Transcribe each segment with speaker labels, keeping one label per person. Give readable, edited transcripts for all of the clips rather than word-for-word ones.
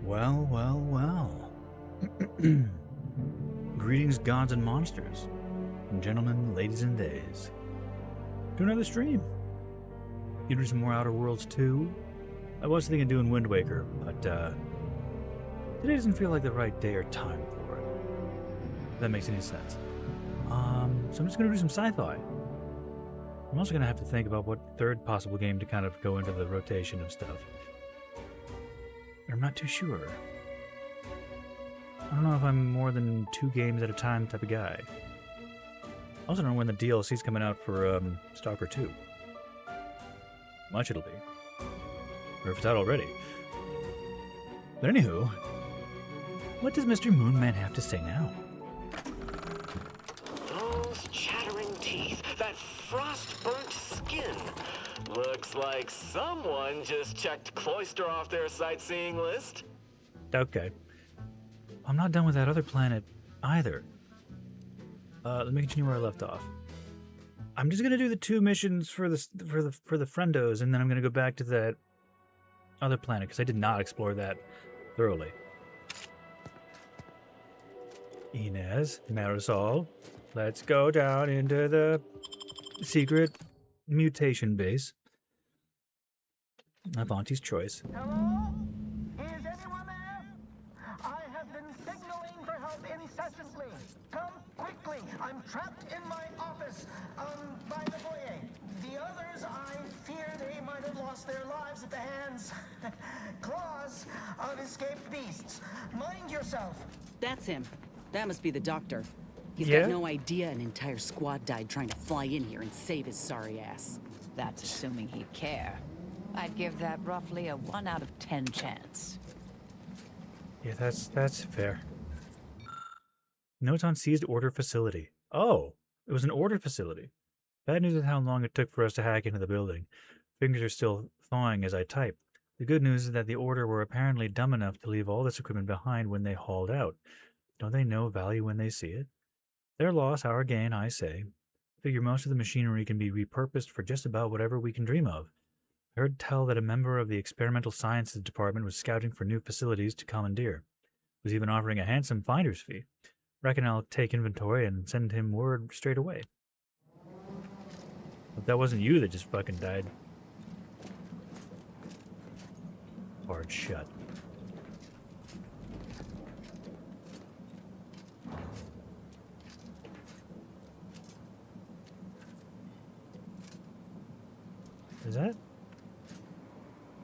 Speaker 1: Well, well, well. Greetings, gods and monsters, gentlemen, ladies and days, to another stream. You do some more Outer Worlds 2. I was thinking of doing Wind Waker, but today doesn't feel like the right day or time for it. If that makes any sense. So I'm just going to do some sci-fi. I'm also going to have to think about what third possible game to kind of go into the rotation of stuff. I'm not too sure. I don't know if I'm more than 2 games at a time type of guy. I also don't know when the DLC's coming out for Stalker 2. Much it'll be. Or if it's out already. But anywho, what does Mr. Moonman have to say now?
Speaker 2: Those chattering teeth, that frost-burnt skin. Looks like someone just checked Cloister off their sightseeing list.
Speaker 1: Okay. I'm not done with that other planet either. Let me continue where I left off. I'm just gonna do the 2 missions for the friendos, and then I'm gonna go back to that other planet because I did not explore that thoroughly. Inez, Marisol, let's go down into the secret mutation base. Avanti's choice.
Speaker 3: Hello? Is anyone there? I have been signaling for help incessantly. Come quickly. I'm trapped in my office, by the foyer. The others, I fear they might have lost their lives at the hands, claws of escaped beasts. Mind yourself.
Speaker 4: That's him. That must be the doctor. He's
Speaker 1: Yeah?
Speaker 4: got no idea an entire squad died trying to fly in here and save his sorry ass.
Speaker 5: That's assuming he'd care. I'd give that roughly a 1 out of 10 chance.
Speaker 1: Yeah, that's fair. Notes on seized order facility. Oh, it was an order facility. Bad news is how long it took for us to hack into the building. Fingers are still thawing as I type. The good news is that the order were apparently dumb enough to leave all this equipment behind when they hauled out. Don't they know value when they see it? Their loss, our gain, I say. Figure most of the machinery can be repurposed for just about whatever we can dream of. I heard tell that a member of the experimental sciences department was scouting for new facilities to commandeer. Was even offering a handsome finder's fee. Reckon I'll take inventory and send him word straight away. If that wasn't you that just fucking died. Hard shut. Is that?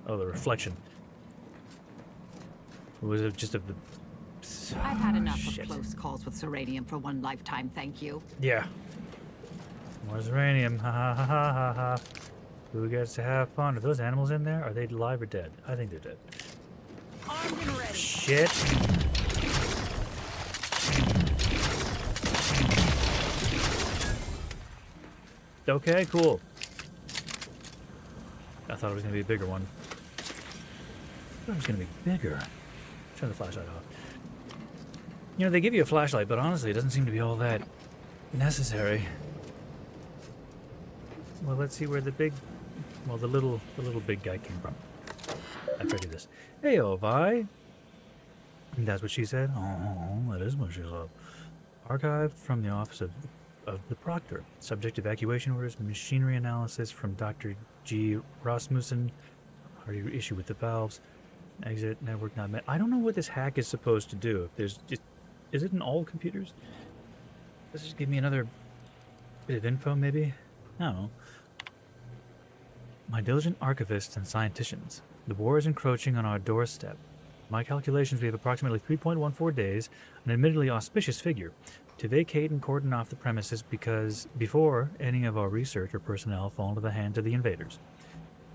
Speaker 1: Oh, the reflection. Or was it just of the...
Speaker 5: I've had enough
Speaker 1: Shit.
Speaker 5: of close calls with Seradium for one lifetime, thank you.
Speaker 1: Yeah. More uranium. Ha ha ha ha ha ha. Who gets to have fun? Are those animals in there? Are they alive or dead? I think they're dead.
Speaker 5: Armed and ready.
Speaker 1: Shit. Okay, cool. I thought it was going to be a bigger one. I thought it was going to be bigger. Turn the flashlight off. You know, they give you a flashlight, but honestly, it doesn't seem to be all that necessary. Well, let's see where the little big guy came from. I figured this. Hey, oh, Vi. That's what she said? Oh, that is what she said. Archived from the office of the proctor. Subject evacuation orders, machinery analysis from Dr. G. Rasmussen. Already issue with the valves. Exit network not met. I don't know what this hack is supposed to do. If there's just, is it in all computers? Does this give me another bit of info, maybe? I don't know. My diligent archivists and scienticians. The war is encroaching on our doorstep. My calculations, we have approximately 3.14 days, an admittedly auspicious figure, to vacate and cordon off the premises before any of our research or personnel fall into the hands of the invaders.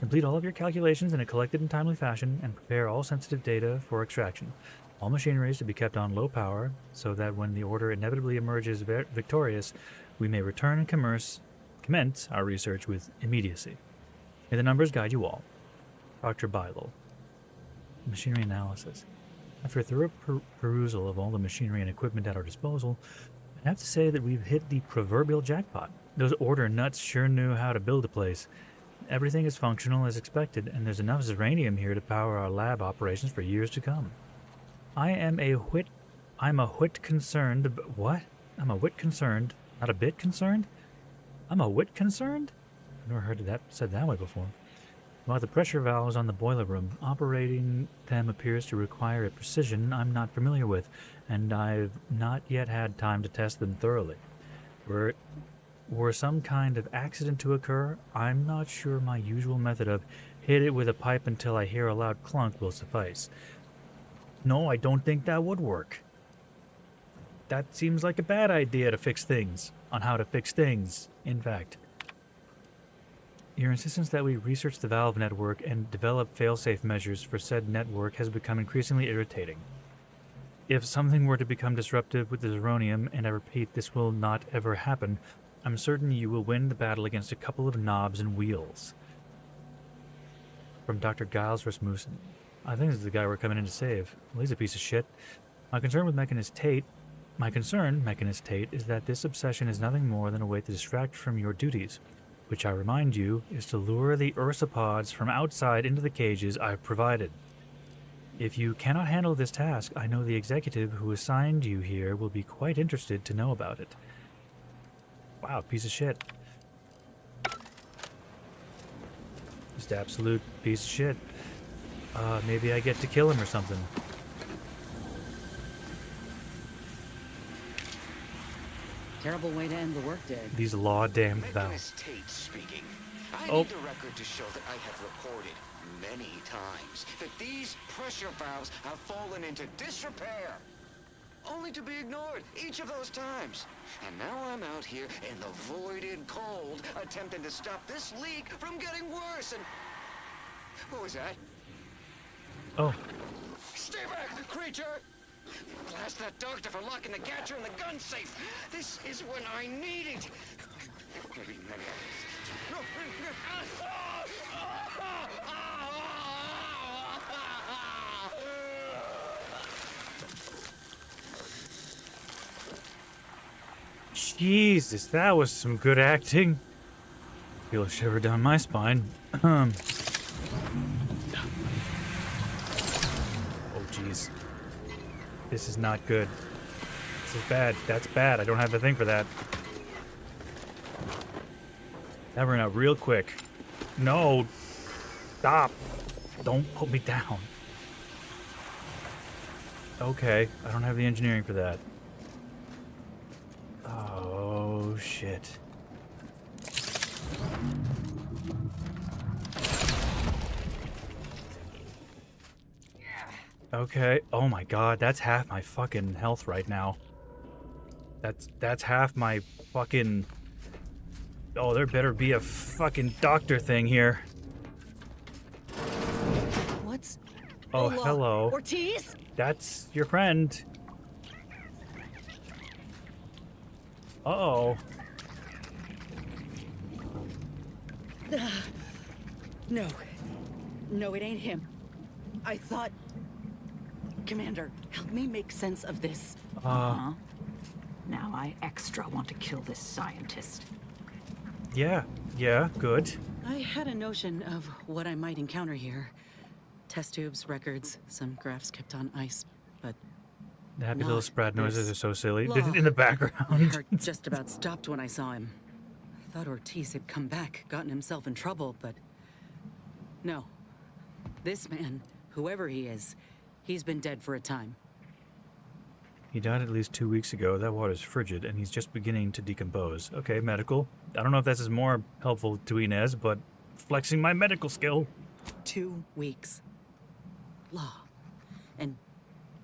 Speaker 1: Complete all of your calculations in a collected and timely fashion and prepare all sensitive data for extraction. All machinery is to be kept on low power so that when the order inevitably emerges victorious, we may return and commence our research with immediacy. May the numbers guide you all. Dr. Bilo. Machinery analysis. After a thorough perusal of all the machinery and equipment at our disposal, I have to say that we've hit the proverbial jackpot. Those order nuts sure knew how to build a place. Everything is functional as expected, and there's enough uranium here to power our lab operations for years to come. I'm a whit concerned. What? I'm a whit concerned. Not a bit concerned? I'm a whit concerned? I've never heard that said that way before. While the pressure valves on the boiler room, operating them appears to require a precision I'm not familiar with, and I've not yet had time to test them thoroughly. Were some kind of accident to occur, I'm not sure my usual method of hit it with a pipe until I hear a loud clunk will suffice. No, I don't think that would work. That seems like a bad idea to fix things, on how to fix things, in fact. Your insistence that we research the valve network and develop failsafe measures for said network has become increasingly irritating. If something were to become disruptive with the Zeronium, and I repeat, this will not ever happen, I'm certain you will win the battle against a couple of knobs and wheels. From Dr. Giles Rasmussen. I think this is the guy we're coming in to save. Well, he's a piece of shit. My concern, Mechanist Tate, is that this obsession is nothing more than a way to distract from your duties, which I remind you is to lure the ursopods from outside into the cages I've provided. If you cannot handle this task, I know the executive who assigned you here will be quite interested to know about it. Wow, piece of shit. Just absolute piece of shit. Maybe I get to kill him or something.
Speaker 4: Terrible way to end the workday.
Speaker 1: These law-damned valves.
Speaker 6: Mechanist Tate speaking. I
Speaker 1: Oh.
Speaker 6: need a record to show that I have reported many times that these pressure valves have fallen into disrepair. Only to be ignored each of those times. And now I'm out here in the voided cold, attempting to stop this leak from getting worse. And what was that?
Speaker 1: Oh,
Speaker 6: Stay back, creature! Blast that doctor for locking the gadget in the gun safe. This is when I need it. Maybe.
Speaker 1: Jesus, that was some good acting. Feel a shiver down my spine. Oh, jeez. This is not good. This is bad. That's bad. I don't have the thing for that. That ran out real quick. No. Stop. Don't put me down. Okay. I don't have the engineering for that. Oh, shit. Okay. Oh my god, that's half my fucking health right now. That's half my fucking... Oh, there better be a fucking doctor thing here.
Speaker 4: What's...
Speaker 1: Oh,
Speaker 4: Hola,
Speaker 1: hello.
Speaker 4: Ortiz?
Speaker 1: That's your friend. Uh-oh.
Speaker 4: No. No, it ain't him. I thought... Commander, help me make sense of this.
Speaker 5: Huh? Now I extra want to kill this scientist.
Speaker 1: Yeah, good.
Speaker 4: I had a notion of what I might encounter here. Test tubes, records, some graphs kept on ice, but...
Speaker 1: The happy
Speaker 4: Not
Speaker 1: little spread noises
Speaker 4: this
Speaker 1: are so silly.
Speaker 4: law.
Speaker 1: In the
Speaker 4: My
Speaker 1: background.
Speaker 4: heart just about stopped when I saw him. Thought Ortiz had come back, gotten himself in trouble, but... No. This man, whoever he is, he's been dead for a time.
Speaker 1: He died at least 2 weeks ago. That water's frigid, and he's just beginning to decompose. Okay, medical. I don't know if this is more helpful to Inez, but flexing my medical skill.
Speaker 4: 2 weeks. Law.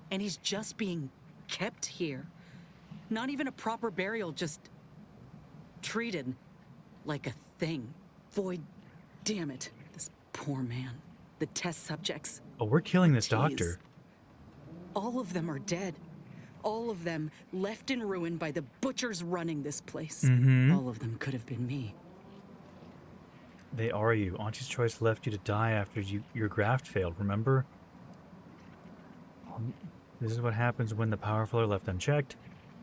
Speaker 4: And he's just being kept here. Not even a proper burial, just treated like a thing. Void, damn it. This poor man. The test subjects.
Speaker 1: Oh, we're killing this
Speaker 4: Ortiz.
Speaker 1: doctor.
Speaker 4: All of them are dead. All of them left in ruin by the butchers running this place. All of them could have been me.
Speaker 1: They are you. Auntie's choice left you to die after your graft failed, remember? This is what happens when the powerful are left unchecked.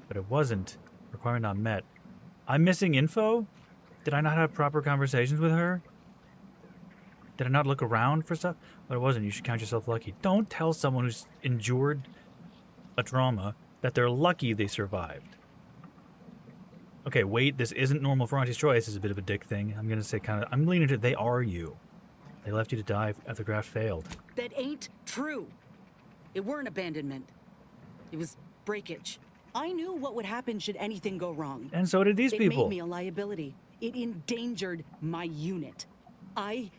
Speaker 1: But it wasn't. Requirement not met. I'm missing info? Did I not have proper conversations with her? Did I not look around for stuff? But it wasn't. You should count yourself lucky. Don't tell someone who's endured a trauma that they're lucky they survived. Okay, wait, this isn't normal for Auntie's choice. This is a bit of a dick thing. I'm going to say I'm leaning to they are you. They left you to die after the graft failed.
Speaker 4: That ain't true. It weren't abandonment. It was breakage. I knew what would happen should anything go wrong.
Speaker 1: And so did these people.
Speaker 4: It made me a liability. It endangered my unit. I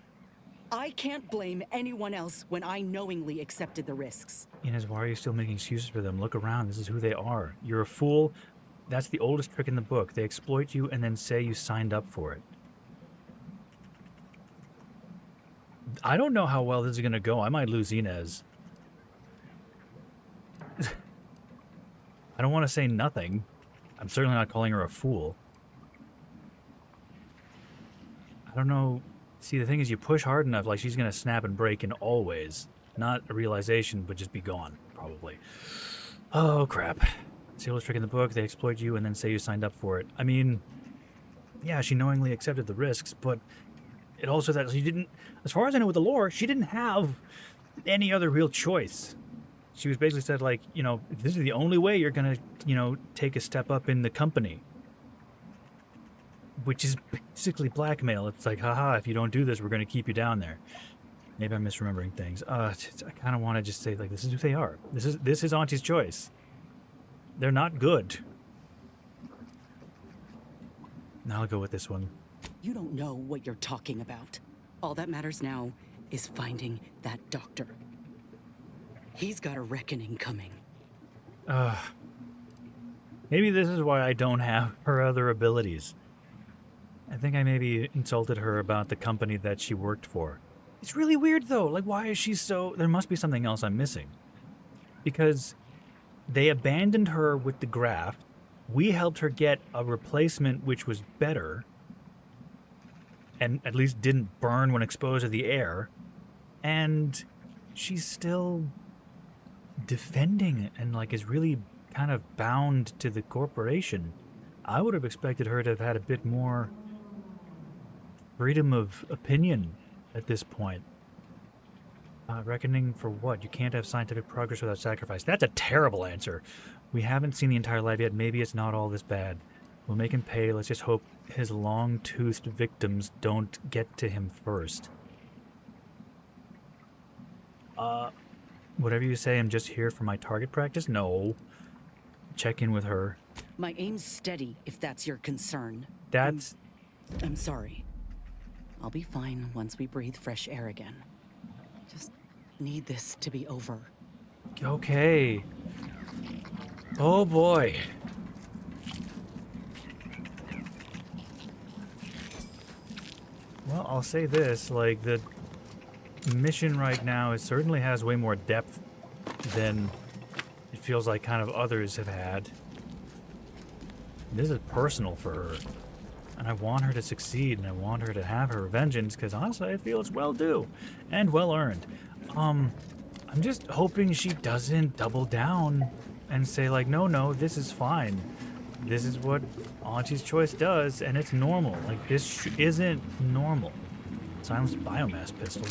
Speaker 4: can't blame anyone else when I knowingly accepted the risks.
Speaker 1: Inez, why are you still making excuses for them? Look around. This is who they are. You're a fool. That's the oldest trick in the book. They exploit you and then say you signed up for it. I don't know how well this is going to go. I might lose Inez. I don't want to say nothing. I'm certainly not calling her a fool. I don't know. See, the thing is, you push hard enough, like she's going to snap and break in always. Not a realization, but just be gone, probably. Oh, crap. It's the oldest trick in the book. They exploit you and then say you signed up for it. I mean, yeah, she knowingly accepted the risks, but it also that she didn't, as far as I know with the lore, she didn't have any other real choice. She was basically said, like, you know, this is the only way you're going to, you know, take a step up in the company. Which is basically blackmail. It's like, haha, if you don't do this, we're going to keep you down there. Maybe I'm misremembering things. I kind of want to just say, like, this is who they are. This is Auntie's choice. They're not good. Now I'll go with this one.
Speaker 4: You don't know what you're talking about. All that matters now is finding that doctor. He's got a reckoning coming.
Speaker 1: Maybe this is why I don't have her other abilities. I think I maybe insulted her about the company that she worked for. It's really weird, though. Like, why is she so... There must be something else I'm missing. Because they abandoned her with the graft. We helped her get a replacement which was better. And at least didn't burn when exposed to the air. And she's still defending and, like, is really kind of bound to the corporation. I would have expected her to have had a bit more freedom of opinion at this point. Reckoning for what? You can't have scientific progress without sacrifice. That's a terrible answer. We haven't seen the entire lab yet. Maybe it's not all this bad. We'll make him pay. Let's just hope his long-toothed victims don't get to him first. Whatever you say, I'm just here for my target practice? No. Check in with her.
Speaker 4: My aim's steady, if that's your concern.
Speaker 1: That's...
Speaker 4: I'm sorry. I'll be fine once we breathe fresh air again. Just need this to be over.
Speaker 1: Okay. Oh boy. Well, I'll say this, like, the mission right now, it certainly has way more depth than it feels like kind of others have had. This is personal for her. And I want her to succeed, and I want her to have her vengeance, because honestly, I feel it's well due and well earned. I'm just hoping she doesn't double down and say, like, no, this is fine. This is what Auntie's choice does, and it's normal. Like, this isn't normal. Silenced biomass pistol.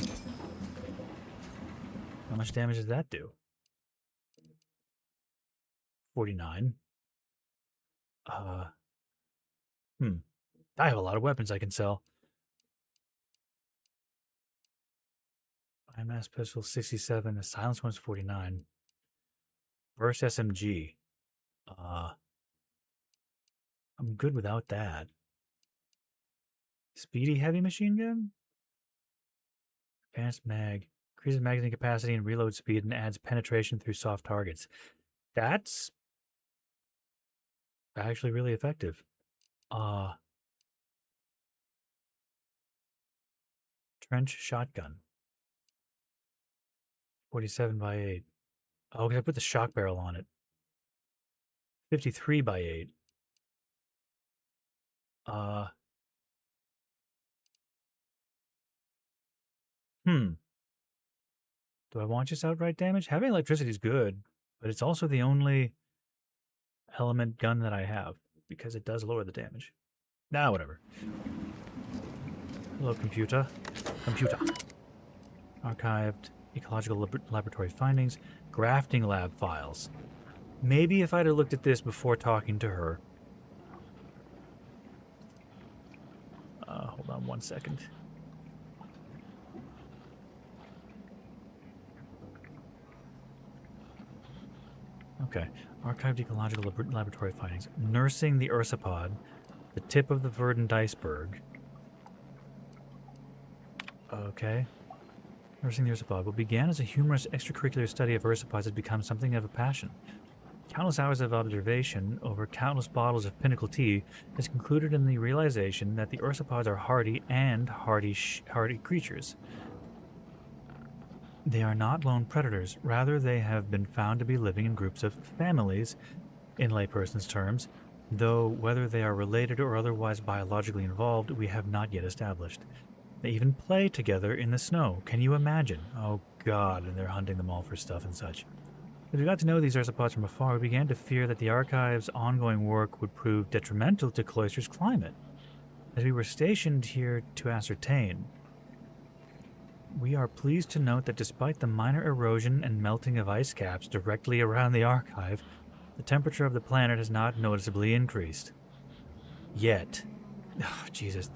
Speaker 1: How much damage does that do? 49. I have a lot of weapons I can sell. Biomass pistol 67. The silenced one's 49. Burst SMG. I'm good without that. Speedy heavy machine gun? Advanced mag. Increases magazine capacity and reload speed and adds penetration through soft targets. That's actually really effective. Trench shotgun. 47 by 8. Oh, because I put the shock barrel on it. 53 by 8. Do I want just outright damage? Having electricity is good, but it's also the only element gun that I have, because it does lower the damage. Nah, whatever. Hello, computer. Computer. Archived ecological laboratory findings. Grafting lab files. Maybe if I'd have looked at this before talking to her. Hold on 1 second. Okay. Archived ecological laboratory findings. Nursing the ursapod. The tip of the verdant iceberg. Okay. Nursing the ursapod. What began as a humorous extracurricular study of ursapods has become something of a passion. Countless hours of observation over countless bottles of Pinnacle tea has concluded in the realization that the ursapods are hardy creatures. They are not lone predators. Rather, they have been found to be living in groups of families, in layperson's terms, though whether they are related or otherwise biologically involved, we have not yet established. They even play together in the snow. Can you imagine? Oh God, and they're hunting them all for stuff and such. As we got to know these ursapods from afar, we began to fear that the Archive's ongoing work would prove detrimental to Cloister's climate. As we were stationed here to ascertain, we are pleased to note that despite the minor erosion and melting of ice caps directly around the Archive, the temperature of the planet has not noticeably increased. Yet. Oh, Jesus.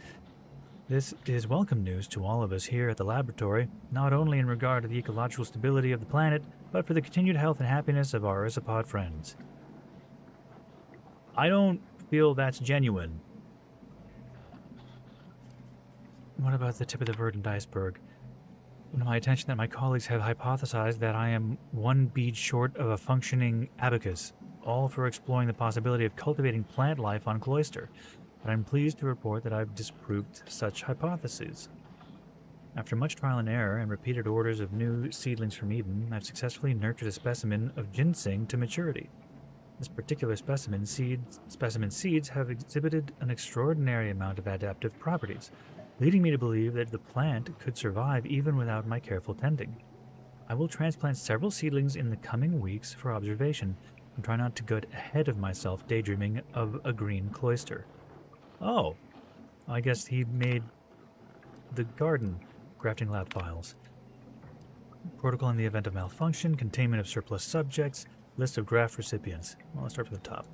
Speaker 1: This is welcome news to all of us here at the laboratory, not only in regard to the ecological stability of the planet, but for the continued health and happiness of our ursapod friends. I don't feel that's genuine. What about the tip of the verdant iceberg? To my attention that my colleagues have hypothesized that I am one bead short of a functioning abacus, all for exploring the possibility of cultivating plant life on Cloister. But I'm pleased to report that I've disproved such hypotheses. After much trial and error and repeated orders of new seedlings from Eden, I've successfully nurtured a specimen of ginseng to maturity. This particular specimen seeds have exhibited an extraordinary amount of adaptive properties, leading me to believe that the plant could survive even without my careful tending. I will transplant several seedlings in the coming weeks for observation, and try not to get ahead of myself daydreaming of a green Cloister. Oh, I guess he made the garden grafting lab files. Protocol in the event of malfunction, containment of surplus subjects, list of graft recipients. Well, let's start from the top.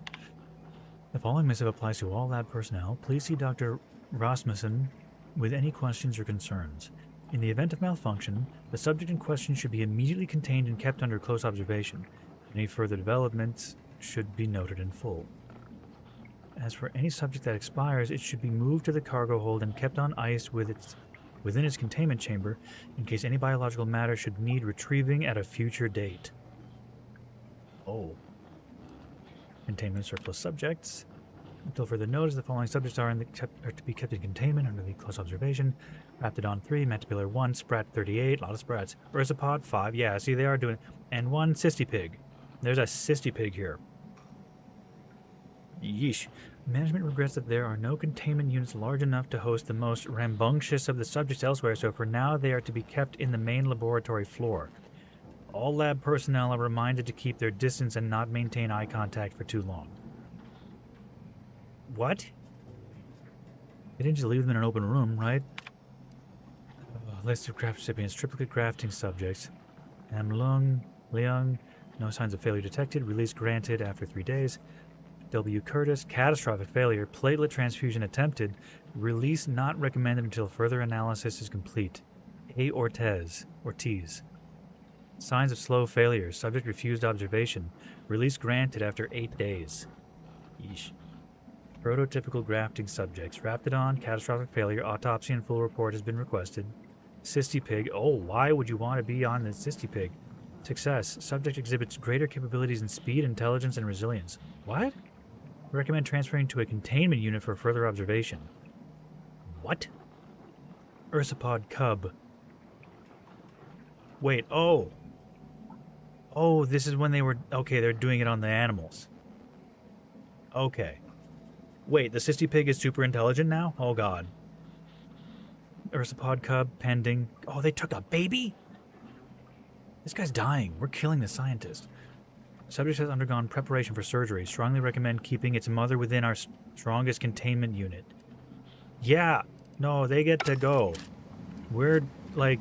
Speaker 1: The following missive applies to all lab personnel. Please see Dr. Rasmussen with any questions or concerns. In the event of malfunction, the subject in question should be immediately contained and kept under close observation. Any further developments should be noted in full. As for any subject that expires, it should be moved to the cargo hold and kept on ice within its containment chamber in case any biological matter should need retrieving at a future date. Oh. Containment surplus subjects. Until further notice, the following subjects are to be kept in containment under the close observation. Raptidon 3, Mantipilar 1, Sprat 38, a lot of Sprats. Ursapod 5, yeah, see they are doing it. And 1 Cystipig. There's a Cystipig here. Yeesh. Management regrets that there are no containment units large enough to host the most rambunctious of the subjects elsewhere, so for now they are to be kept in the main laboratory floor. All lab personnel are reminded to keep their distance and not maintain eye contact for too long. What? They didn't just leave them in an open room, right? List of craft recipients, triplicate grafting subjects. Amlung, Leung, no signs of failure detected, release granted after 3 days. W. Curtis, catastrophic failure, platelet transfusion attempted, release not recommended until further analysis is complete. A. Ortiz, signs of slow failure, subject refused observation, release granted after 8 days. Yeesh. Prototypical grafting subjects, Raptidon, catastrophic failure, autopsy and full report has been requested. Cystipig, oh, why would you want to be on the Cystipig? Success, subject exhibits greater capabilities in speed, intelligence, and resilience. What? Recommend transferring to a containment unit for further observation. What? Ursapod cub. Wait, oh. Oh, this is when they were... Okay, they're doing it on the animals. Okay. Wait, the Cystipig is super intelligent now? Oh, God. Ursapod cub, pending. Oh, they took a baby? This guy's dying. We're killing the scientist. Subject has undergone preparation for surgery. Strongly recommend keeping its mother within our strongest containment unit. Yeah. No, they get to go. We're, like...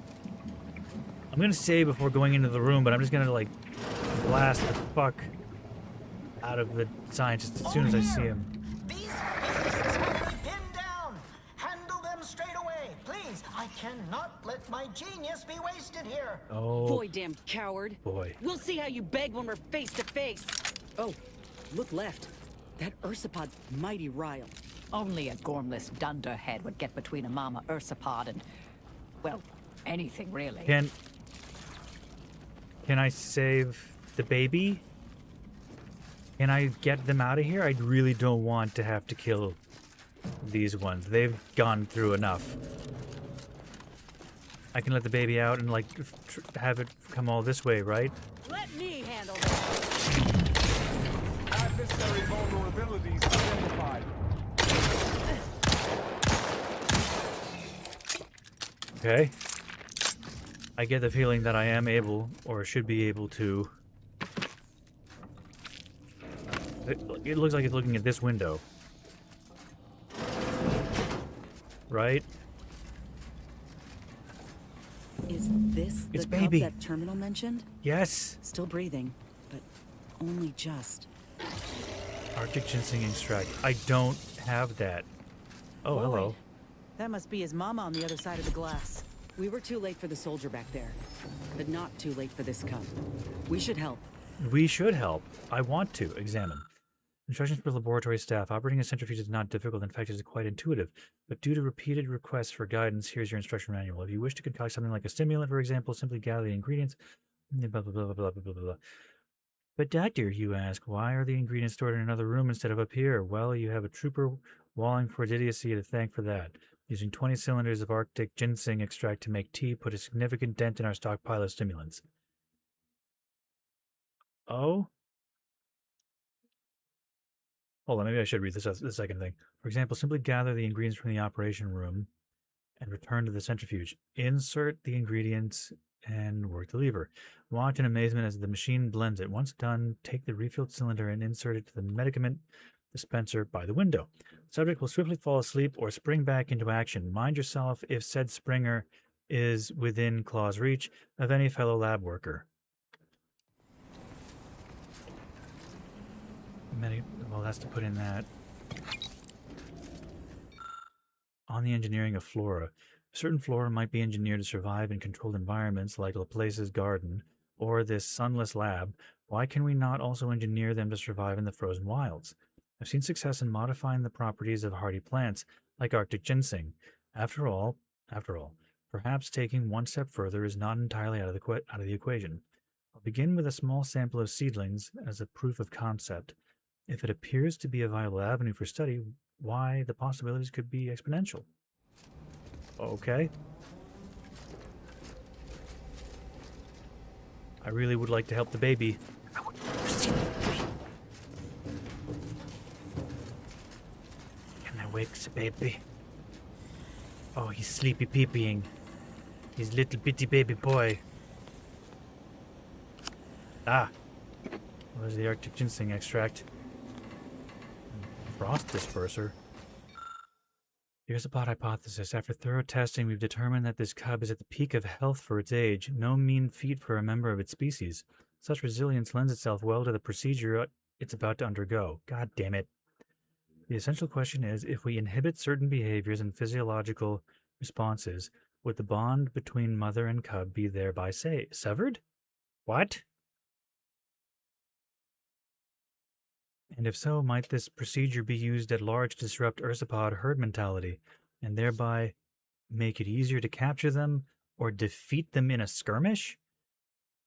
Speaker 1: I'm gonna say before going into the room, but I'm just gonna, like, blast the fuck out of the scientist as soon as I see him.
Speaker 3: These beasts will be pinned down. Handle them straight away, please. I cannot let my genius be wasted here.
Speaker 1: Oh,
Speaker 4: Boy, damn coward.
Speaker 1: boy.
Speaker 4: We'll see how you beg when we're face to face. Oh, look left. That ursapod's mighty riled.
Speaker 5: Only a gormless dunderhead would get between a mama ursapod and, well, anything really.
Speaker 1: Can I save the baby? Can I get them out of here? I really don't want to have to kill these ones. They've gone through enough. I can let the baby out and, like, have it come all this way, right?
Speaker 4: Let me handle this.
Speaker 7: Adversary vulnerabilities identified.
Speaker 1: Okay. I get the feeling that I am able, or should be able to... It looks like it's looking at this window. Right?
Speaker 4: Is this
Speaker 1: It's
Speaker 4: the
Speaker 1: baby.
Speaker 4: cub that Terminal mentioned?
Speaker 1: Yes!
Speaker 4: Still breathing, but only just.
Speaker 1: Arctic ginseng extract. I don't have that. Oh,
Speaker 4: Boy,
Speaker 1: hello.
Speaker 4: That must be his mama on the other side of the glass. We were too late for the soldier back there, but not too late for this cub. We should help.
Speaker 1: We should help. I want to. Examine. Instructions for laboratory staff. Operating a centrifuge is not difficult. In fact, it is quite intuitive. But due to repeated requests for guidance, here's your instruction manual. If you wish to concoct something like a stimulant, for example, simply gather the ingredients. Blah, blah, blah, blah, blah, blah, blah, blah. But doctor, you ask, why are the ingredients stored in another room instead of up here? Well, you have a trooper walling for idiocy to thank for that. Using 20 cylinders of Arctic ginseng extract to make tea put a significant dent in our stockpile of stimulants. Oh? Hold on, maybe I should read this the second thing. For example, simply gather the ingredients from the operation room and return to the centrifuge. Insert the ingredients and work the lever. Watch in amazement as the machine blends it. Once done, take the refilled cylinder and insert it to the medicament dispenser by the window. The subject will swiftly fall asleep or spring back into action. Mind yourself if said springer is within claw's reach of any fellow lab worker. Well, that's to put in that. On the engineering of flora. A certain flora might be engineered to survive in controlled environments like Laplace's garden or this sunless lab. Why can we not also engineer them to survive in the frozen wilds? I've seen success in modifying the properties of hardy plants like Arctic ginseng. After all, perhaps taking one step further is not entirely out of the equation. I'll begin with a small sample of seedlings as a proof of concept. If it appears to be a viable avenue for study, why, the possibilities could be exponential. Okay. I really would like to help the baby. Can I wake the baby? Oh, he's sleepy peepeeing. He's little bitty baby boy. Ah. Where's the Arctic ginseng extract? Frost disperser. Here's a pod hypothesis. After thorough testing, we've determined that this cub is at the peak of health for its age. No mean feat for a member of its species. Such resilience lends itself well to the procedure it's about to undergo. God damn it. The essential question is, if we inhibit certain behaviors and physiological responses, would the bond between mother and cub be thereby severed? What? And if so, might this procedure be used at large to disrupt ursapod herd mentality, and thereby make it easier to capture them or defeat them in a skirmish?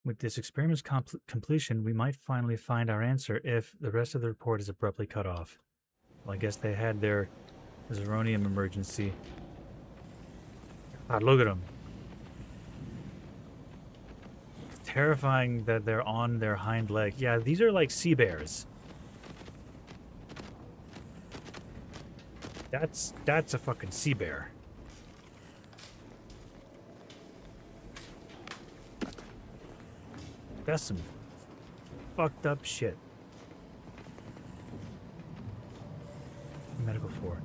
Speaker 1: With this experiment's completion, we might finally find our answer if the rest of the report is abruptly cut off. Well, I guess they had their zeronium emergency. God, look at them. It's terrifying that they're on their hind leg. Yeah, these are like sea bears. That's a fucking sea bear. That's some fucked up shit. Medical 4.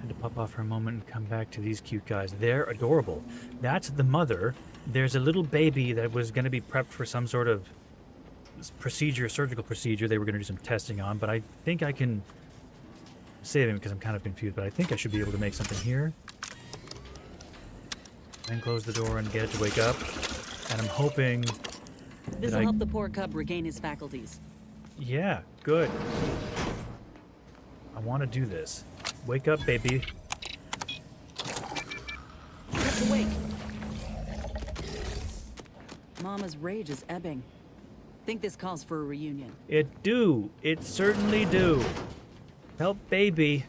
Speaker 1: Had to pop off for a moment and come back to these cute guys. They're adorable. That's the mother. There's a little baby that was going to be prepped for some sort of surgical procedure they were going to do some testing on, but I think I can save him because I'm kind of confused, but I think I should be able to make something here. And close the door and get it to wake up. And I'm hoping
Speaker 4: This will help the poor cub regain his faculties.
Speaker 1: Yeah, good. I want to do this. Wake up, baby.
Speaker 4: Kept awake. Mama's rage is ebbing. Think this calls for a reunion.
Speaker 1: It do. It certainly do. Help, baby.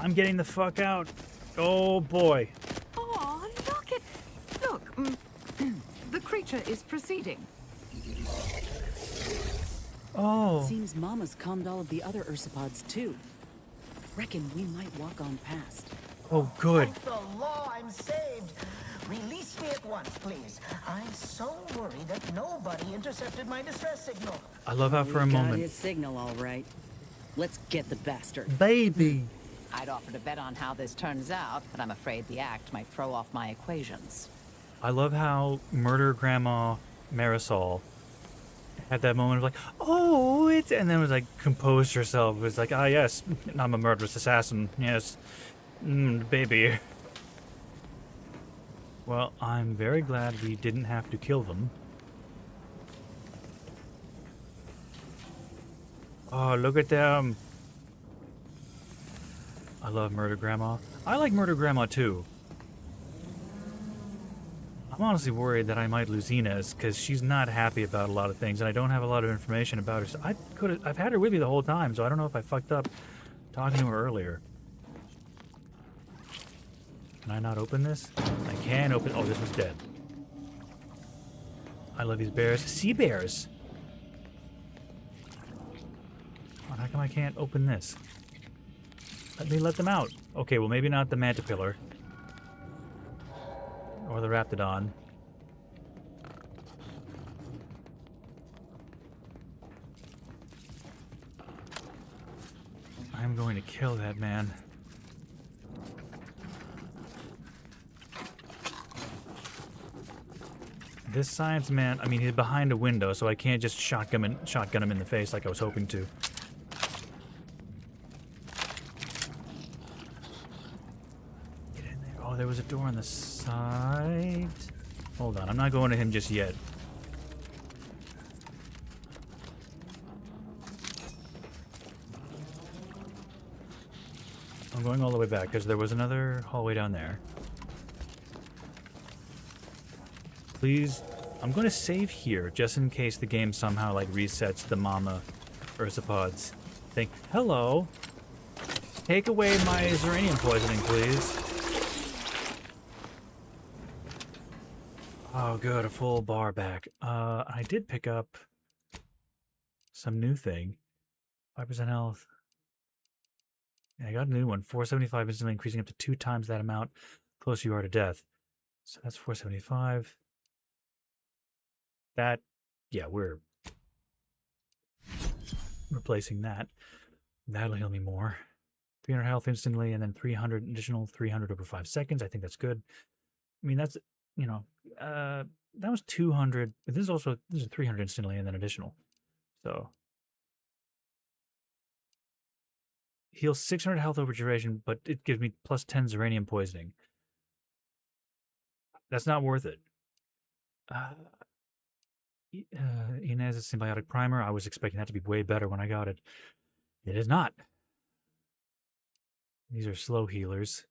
Speaker 1: I'm getting the fuck out. Oh, boy.
Speaker 5: Oh, look, the creature is proceeding.
Speaker 1: Oh.
Speaker 4: Seems Mama's calmed all of the other ursopods too. Reckon we might walk on past.
Speaker 1: Oh, good.
Speaker 3: Thank the law, I'm saved. Release me at once, please. I'm so worried that nobody intercepted my distress signal.
Speaker 1: I love how for a
Speaker 4: We got
Speaker 1: moment.
Speaker 4: his signal, all right. Let's get the bastard.
Speaker 1: Baby.
Speaker 5: I'd offer to bet on how this turns out, but I'm afraid the act might throw off my equations.
Speaker 1: I love how Murder Grandma Marisol had that moment of like, oh, it's, and then was like composed herself. It was like, ah, yes, I'm a murderous assassin. Yes, baby. Well, I'm very glad we didn't have to kill them. Oh, look at them. I love Murder Grandma. I like Murder Grandma too. I'm honestly worried that I might lose Inez because she's not happy about a lot of things, and I don't have a lot of information about her. So I've had her with me the whole time, so I don't know if I fucked up talking to her earlier. Can I not open this? I can open. Oh, this was dead. I love these bears. Sea bears. Oh, how come I can't open this? Let me let them out. Okay, well maybe not the Mantipillar. Or the Raptidon. I'm going to kill that man. This science man, I mean, he's behind a window, so I can't just shotgun him in the face like I was hoping to. Get in there. Oh, there was a door on the side. Hold on, I'm not going to him just yet. I'm going all the way back because there was another hallway down there. Please, I'm going to save here just in case the game somehow like resets the mama ursopods thing. Hello. Take away my Zeranium poisoning, please. Oh, good, a full bar back. I did pick up some new thing. 5% health. Yeah, I got a new one. 475 instantly increasing up to 2 times that amount closer you are to death. So that's 475. That, yeah, we're replacing that. That'll heal me more. 300 health instantly, and then 300 additional 300 over 5 seconds. I think that's good. I mean, that's, you know, that was 200. But this is 300 instantly and then additional. So heals 600 health over duration, but it gives me plus 10 Zeranium poisoning. That's not worth it. Inez's symbiotic primer. I was expecting that to be way better when I got it. It is not. These are slow healers.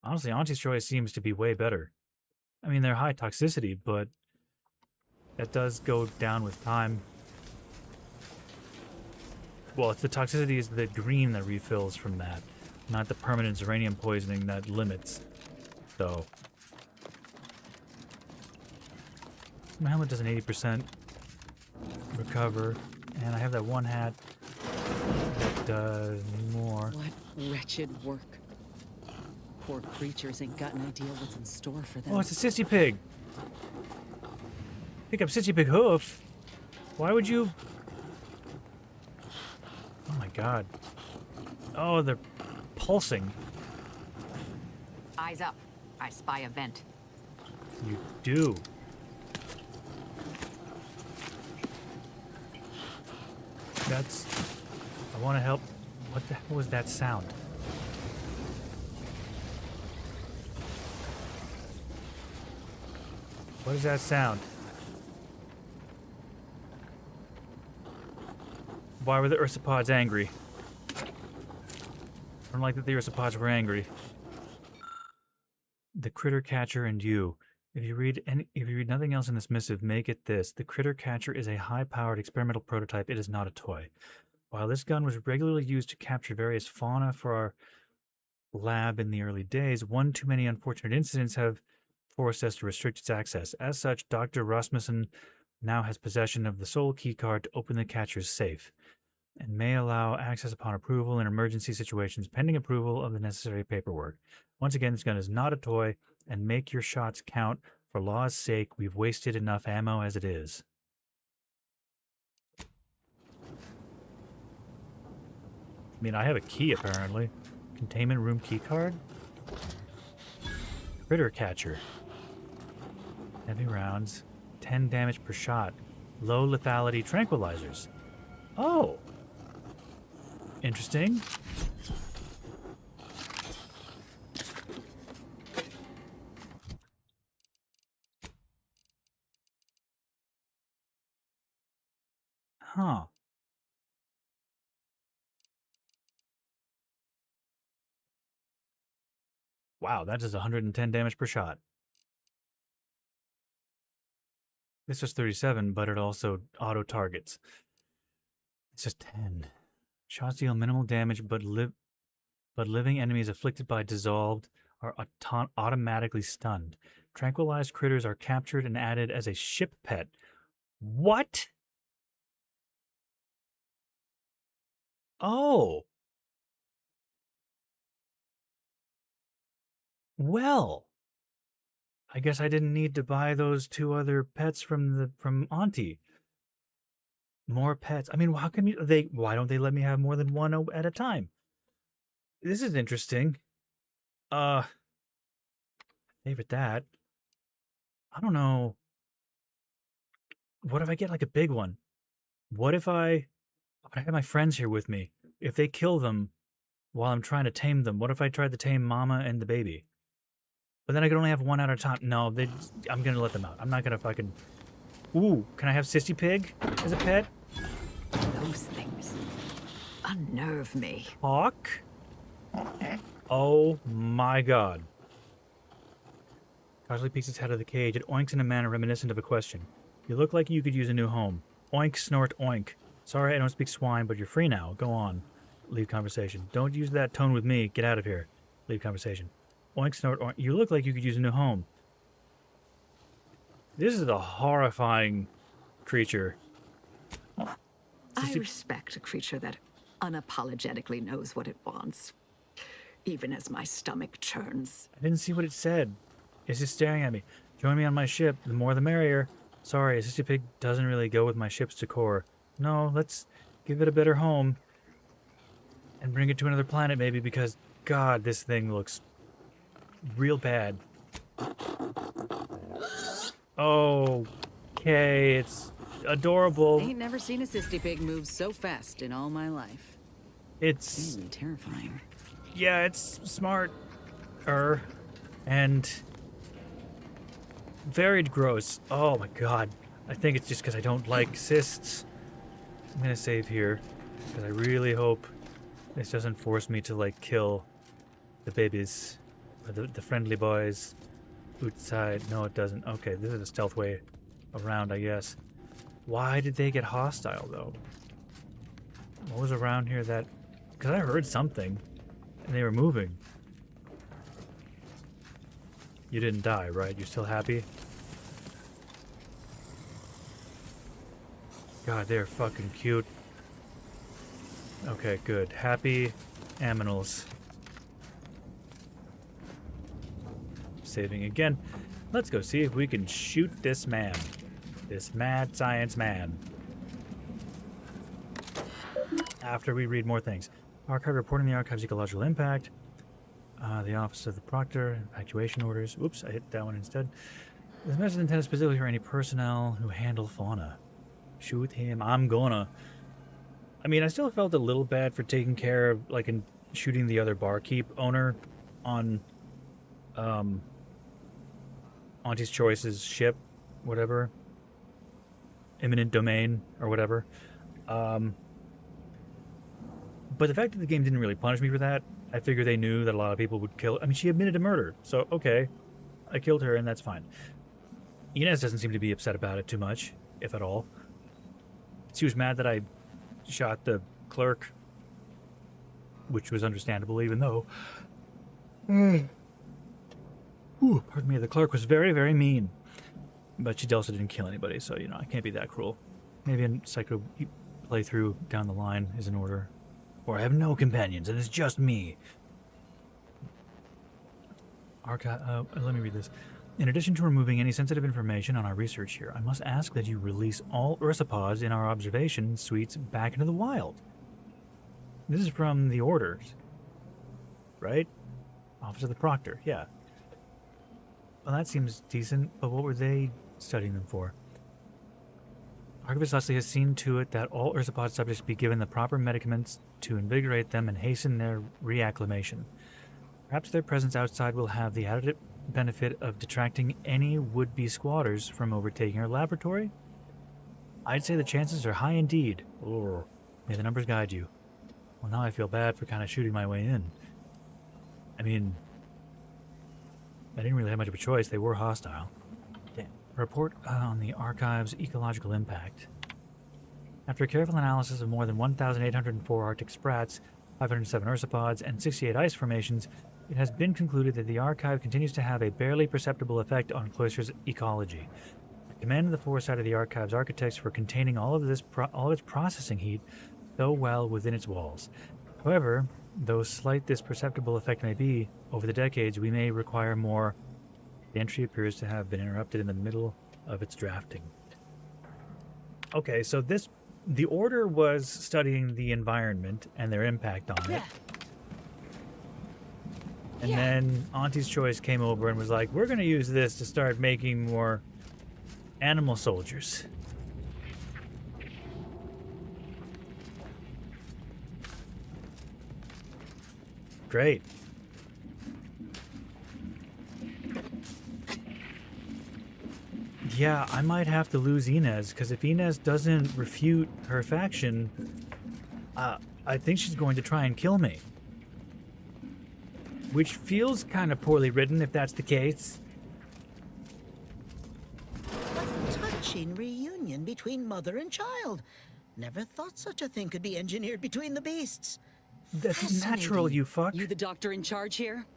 Speaker 1: Honestly, Auntie's Choice seems to be way better. I mean, they're high toxicity, but that does go down with time. Well, it's the toxicity is the green that refills from that, not the permanent Zeranium poisoning that limits. So my helmet does an 80% recover, and I have that one hat that does more.
Speaker 4: What wretched work. Poor creatures ain't got an idea what's in store for them.
Speaker 1: Oh, it's a sissy pig. Pick up sissy pig hoof. Why would you? Oh my god. Oh, they're pulsing.
Speaker 5: Eyes up. I spy a vent.
Speaker 1: You do. That's... I want to help. What the hell was that sound? What is that sound? Why were the ursopods angry? I don't like that the ursopods were angry. The critter catcher and you. If you read nothing else in this missive, make it this. The critter catcher is a high-powered experimental prototype. It is not a toy. While this gun was regularly used to capture various fauna for our lab in the early days, one too many unfortunate incidents have forced us to restrict its access. As such, Dr. Rasmussen now has possession of the sole keycard to open the catcher's safe, and may allow access upon approval in emergency situations, pending approval of the necessary paperwork. Once again, this gun is not a toy, and make your shots count. For law's sake, we've wasted enough ammo as it is. I mean, I have a key, apparently. Containment room key card? Critter catcher. Heavy rounds. 10 damage per shot. Low lethality tranquilizers. Oh! Interesting. Huh. Wow, that does 110 damage per shot. This was 37, but it also auto-targets. It's just 10. Shots deal minimal damage, but living enemies afflicted by dissolved are automatically stunned. Tranquilized critters are captured and added as a ship pet. What? Oh. Well. I guess I didn't need to buy those 2 other pets from Auntie. More pets. I mean, why don't they let me have more than one at a time? This is interesting. Favorite that. I don't know. What if I get like a big one? What if I have my friends here with me? If they kill them while I'm trying to tame them, what if I tried to tame Mama and the baby? But then I could only have one at a time. No, I'm gonna let them out. I'm not gonna fucking... Ooh, can I have Sissy Pig as a pet?
Speaker 5: Those things unnerve me.
Speaker 1: Hawk? Oh my god. Casually peeks its head out of the cage. It oinks in a manner reminiscent of a question. You look like you could use a new home. Oink, snort, oink. Sorry, I don't speak swine, but you're free now. Go on. Leave conversation. Don't use that tone with me. Get out of here. Leave conversation. Oink, snort, oink. You look like you could use a new home. This is a horrifying creature.
Speaker 5: I respect a creature that unapologetically knows what it wants, even as my stomach churns.
Speaker 1: I didn't see what it said. It's just staring at me. Join me on my ship. The more the merrier. Sorry, a Sissy Pig doesn't really go with my ship's decor. No, let's give it a better home. And bring it to another planet, maybe, because, God, this thing looks real bad. Okay, it's adorable.
Speaker 4: Ain't never seen a Sissy Pig move so fast in all my life.
Speaker 1: It's...
Speaker 4: Really terrifying.
Speaker 1: Yeah, it's smart. And... very gross. Oh my god. I think it's just because I don't like cysts. I'm gonna save here. Because I really hope this doesn't force me to, like, kill the babies. Or the friendly boys outside. No, it doesn't. Okay, this is a stealth way around, I guess. Why did they get hostile, though? What was around here that... Because I heard something. And they were moving. You didn't die, right? You're still happy? God, they're fucking cute. Okay, good. Happy aminals. Saving again. Let's go see if we can shoot this man. This mad science man. After we read more things. Archive reporting the archive's ecological impact. The Office of the Proctor, evacuation orders. Oops, I hit that one instead. This message is intended specifically for any personnel who handle fauna. Shoot him. I'm gonna. I mean, I still felt a little bad for taking care of, like, and shooting the other barkeep owner on, Auntie's Choice's ship, whatever. Eminent domain, or whatever. But the fact that the game didn't really punish me for that, I figure they knew that a lot of people would kill. I mean, she admitted to murder, so okay. I killed her, and that's fine. Inez doesn't seem to be upset about it too much, if at all. She was mad that I shot the clerk, which was understandable, even though... Ooh, pardon me, the clerk was very, very mean. But she also didn't kill anybody, so, you know, I can't be that cruel. Maybe a psycho playthrough down the line is in order. Or I have no companions, and it's just me. Arykai, let me read this. In addition to removing any sensitive information on our research here, I must ask that you release all ursopods in our observation suites back into the wild. This is from the orders, right? Office of the Proctor, yeah. Well, that seems decent, but what were they studying them for? Archivist Leslie has seen to it that all ursopod subjects be given the proper medicaments to invigorate them and hasten their reacclimation. Perhaps their presence outside will have the added benefit of detracting any would-be squatters from overtaking our laboratory? I'd say the chances are high indeed. Oh, may the numbers guide you. Well, now I feel bad for kind of shooting my way in. I mean, I didn't really have much of a choice. They were hostile. Damn. Report on the Archive's ecological impact. After a careful analysis of more than 1,804 Arctic sprats, 507 ursopods, and 68 ice formations, it has been concluded that the Archive continues to have a barely perceptible effect on Cloister's ecology. I commend the foresight of the Archive's architects for containing all of its processing heat so well within its walls. However, though slight this perceptible effect may be, over the decades we may require more. The entry appears to have been interrupted in the middle of its drafting. Okay, so the order was studying the environment and their impact on it. And then Auntie's Choice came over and was like, we're going to use this to start making more animal soldiers. Great. Yeah, I might have to lose Inez, because if Inez doesn't refute her faction, I think she's going to try and kill me. Which feels kind of poorly written, if that's the case.
Speaker 8: A touching reunion between mother and child. Never thought such a thing could be engineered between the beasts.
Speaker 1: That's natural, you fuck.
Speaker 4: You the doctor in charge here?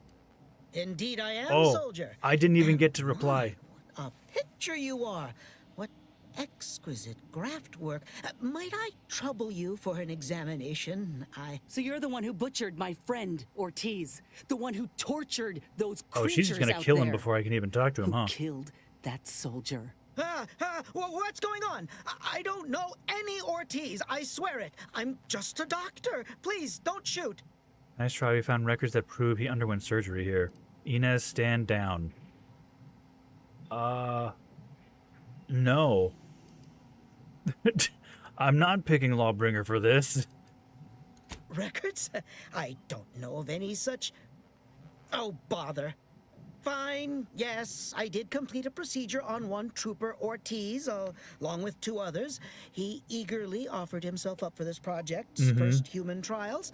Speaker 8: Indeed I am,
Speaker 1: Oh,
Speaker 8: soldier.
Speaker 1: I didn't even
Speaker 8: And
Speaker 1: get to reply.
Speaker 8: What a picture you are. What exquisite graft work. Might I trouble you for an examination?
Speaker 4: So you're the one who butchered my friend, Ortiz. The one who tortured those creatures
Speaker 1: Oh, she's just gonna
Speaker 4: out
Speaker 1: kill him
Speaker 4: there.
Speaker 1: before I can even talk to him,
Speaker 4: Who
Speaker 1: huh?
Speaker 4: killed that soldier?
Speaker 8: What's going on? I don't know any Ortiz, I swear it. I'm just a doctor. Please, don't shoot.
Speaker 1: Nice try. We found records that prove he underwent surgery here. Inez, stand down. No. I'm not picking Lawbringer for this.
Speaker 8: Records? I don't know of any such... Oh, bother. Fine, yes, I did complete a procedure on one trooper Ortiz, along with 2 others. He eagerly offered himself up for this project's first human trials.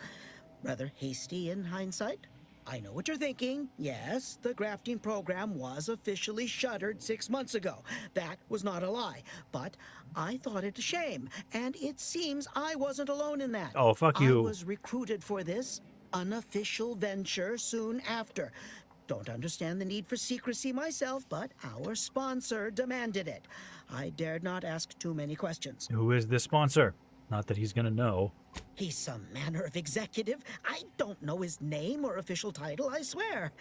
Speaker 8: Rather hasty in hindsight. I know what you're thinking. Yes, the grafting program was officially shuttered 6 months ago. That was not a lie. But I thought it a shame, and it seems I wasn't alone in that.
Speaker 1: Oh, fuck you.
Speaker 8: I was recruited for this unofficial venture soon after. Don't understand the need for secrecy myself, but our sponsor demanded it. I dared not ask too many questions.
Speaker 1: Who is this sponsor? Not that he's gonna know.
Speaker 8: He's some manner of executive. I don't know his name or official title, I swear.